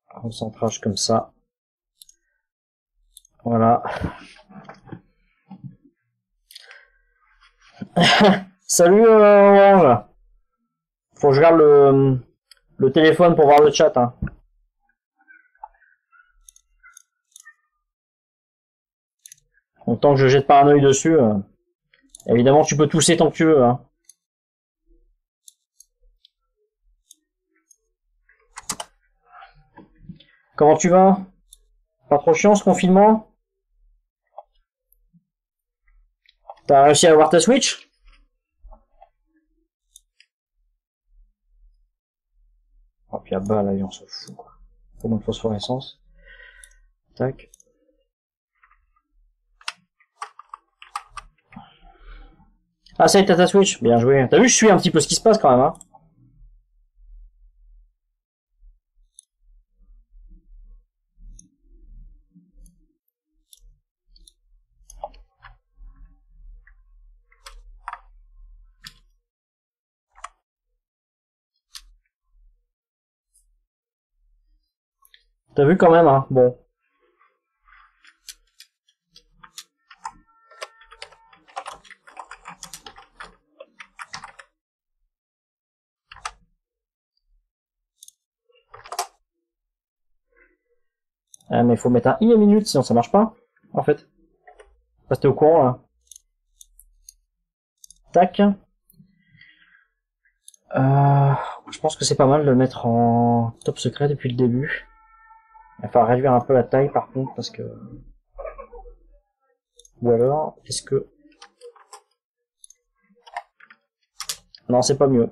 S1: recentrage comme ça. Voilà. Salut Orange. Faut que je regarde le téléphone pour voir le chat. Hein. Donc, tant que je jette pas un œil dessus, évidemment tu peux tousser tant que tu veux. Hein. Comment tu vas? Pas trop chiant ce confinement? T'as réussi à avoir ta Switch? Oh, puis à bas, là, on s'en fout, quoi. Comment de phosphorescence. Tac. Ah, ça y est, t'as ta Switch? Bien joué. T'as vu, je suis un petit peu ce qui se passe, quand même, hein. T'as vu quand même, hein. Bon. Ah, mais il faut mettre un i à minute, sinon ça marche pas, en fait. Restez au courant, là. Tac. Je pense que c'est pas mal de le mettre en top secret depuis le début. Il va réduire un peu la taille, par contre, parce que... Ou alors, est-ce que... Non, c'est pas mieux.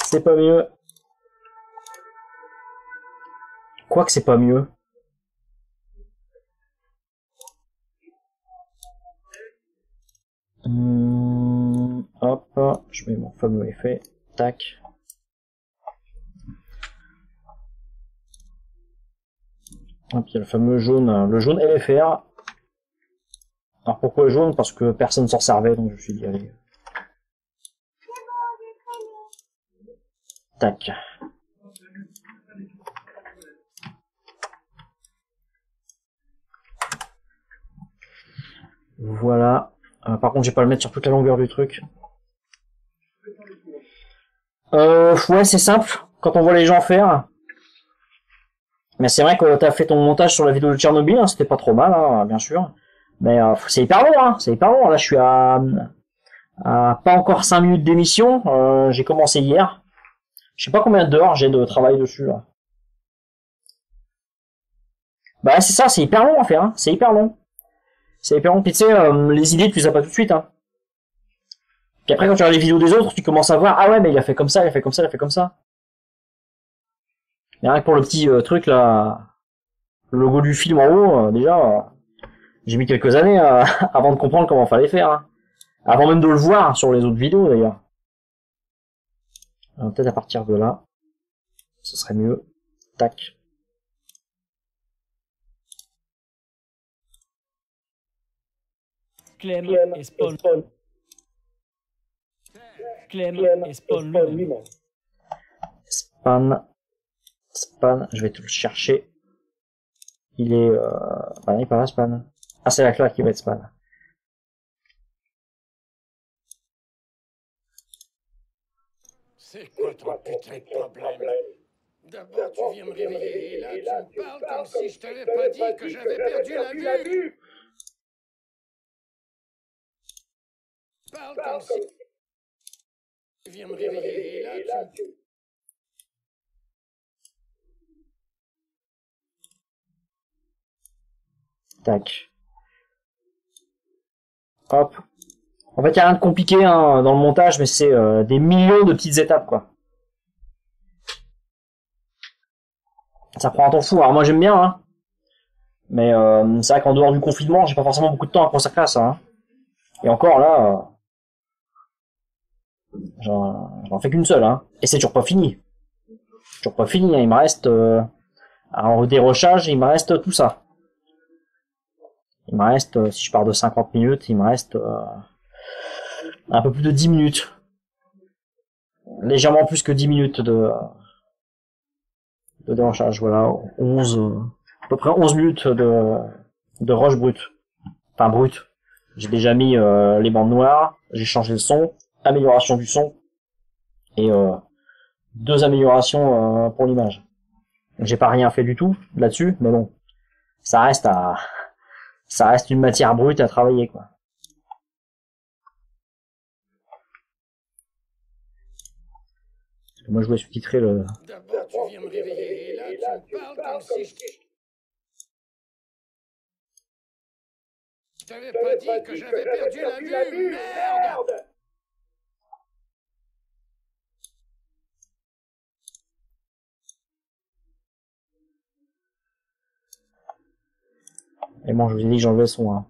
S1: C'est pas mieux. Quoi que c'est pas mieux. Hop, je mets mon fameux effet. Tac. Hop, il y a le fameux jaune, le jaune LFR. Alors pourquoi le jaune? Parce que personne s'en servait, donc je me suis dit allez. Tac. Voilà. Par contre, je vais pas le mettre sur toute la longueur du truc. Ouais, c'est simple. Quand on voit les gens faire. Mais c'est vrai que t'as fait ton montage sur la vidéo de Tchernobyl, hein, c'était pas trop mal, hein, bien sûr. Mais c'est hyper long, hein. C'est hyper long. Là, je suis à pas encore 5 minutes d'émission. J'ai commencé hier. Je sais pas combien d'heures j'ai de travail dessus là. Bah c'est ça, c'est hyper long à faire, hein. C'est hyper long. C'est hyper long. Puis tu sais, les idées tu les as pas tout de suite, hein. Puis après quand tu regardes les vidéos des autres, tu commences à voir, ah ouais mais il a fait comme ça, il a fait comme ça, il a fait comme ça. Et rien que pour le petit truc là, le logo du film en haut, déjà, j'ai mis quelques années avant de comprendre comment fallait faire. Hein. Avant même de le voir sur les autres vidéos d'ailleurs. Peut-être à partir de là, ce serait mieux. Tac.
S2: Clem et Spawn. Clem et Spawn lui-même.
S1: Span, je vais tout le chercher. Il est... Ah, il est pas là, Span. Ah, c'est la claque qui va être Span.
S4: C'est quoi ton putain de problème? D'abord, tu viens me réveiller, et là, tu me parles comme si je t'avais pas dit que j'avais perdu la vue. Parle comme si... Tu viens me réveiller, et là, tu...
S1: Tac. Hop. En fait, il n'y a rien de compliqué hein, dans le montage, mais c'est des millions de petites étapes, quoi. Ça prend un temps fou. Alors moi, j'aime bien, hein. Mais c'est vrai qu'en dehors du confinement, j'ai pas forcément beaucoup de temps à consacrer à ça. Hein. Et encore, là, j'en fais qu'une seule. Hein. Et c'est toujours pas fini. Toujours pas fini. Hein. Il me reste... en dérochage, il me reste tout ça. Il me reste, si je pars de 50 minutes, il me reste un peu plus de 10 minutes. légèrement plus que 10 minutes de décrochage. Voilà, 11, à peu près 11 minutes de rush brut. Enfin, brut. J'ai déjà mis les bandes noires, j'ai changé le son, amélioration du son, et 2 améliorations pour l'image. J'ai pas rien fait du tout là-dessus, mais bon, ça reste une matière brute à travailler, quoi. Parce que moi, je voulais sous-titrer le...
S4: D'abord, tu viens me réveiller, et là, tu me parles comme si je t'avais pas dit que j'avais perdu la vue, merde!
S1: Et bon, je vous ai dit que j'enlevais le son, hein.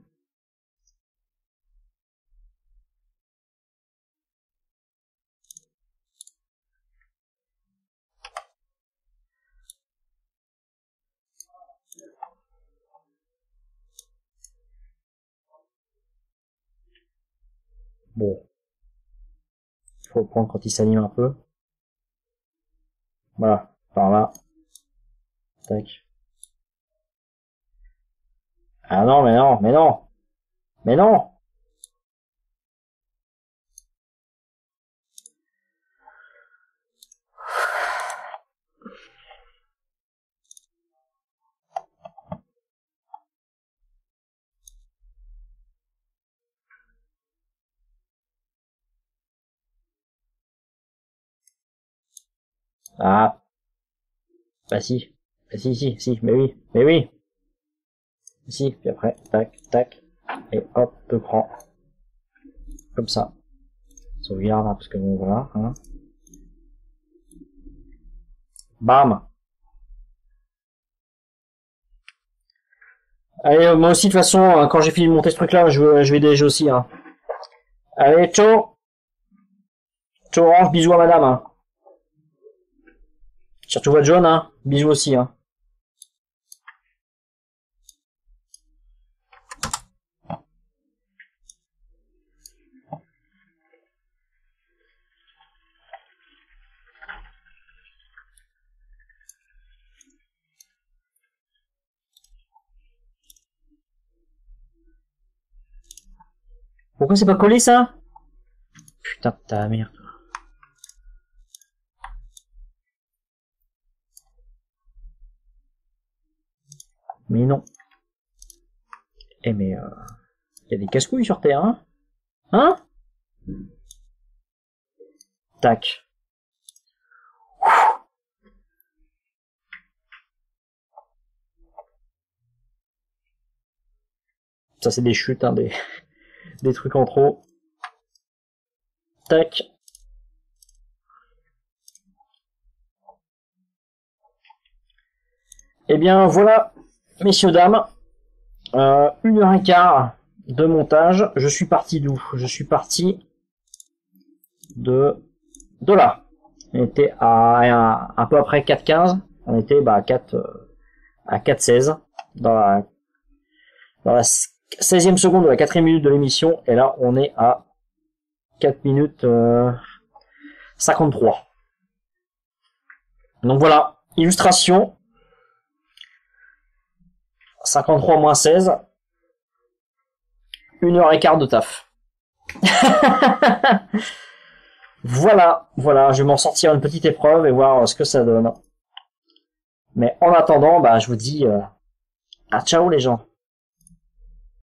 S1: Bon. Faut le prendre quand il s'anime un peu. Voilà. Par là. Tac. Ah non, mais non, mais non! Mais non! Ah. Bah si. Bah si, mais oui, mais oui. Si, puis après, tac, tac. Et hop, je prends. Comme ça. Sauvegarde, hein, parce que bon, voilà, hein. Bam! Allez, moi aussi, de toute façon, quand j'ai fini de monter ce truc-là, je vais déjeuner aussi, hein. Allez, ciao! Ciao Orange, bisous à madame, hein. Surtout votre jaune, hein. Bisous aussi, hein. Pourquoi c'est pas collé, ça? Putain de ta merde. Mais non. Eh mais y a des casse-couilles sur Terre, hein? Hein? Tac. Ça c'est des chutes, hein, des trucs en trop. Tac. Eh bien voilà, messieurs, dames. 1h15 de montage. Je suis parti d'où? Je suis parti de là. On était à un peu après 4,15. On était à 4,16 dans la 16e seconde de la 4e minute de l'émission. Et là, on est à 4 minutes 53. Donc voilà, illustration. 53 moins 16. 1h15 de taf. Voilà, je vais m'en sortir une petite épreuve et voir ce que ça donne. Mais en attendant, je vous dis à ciao les gens.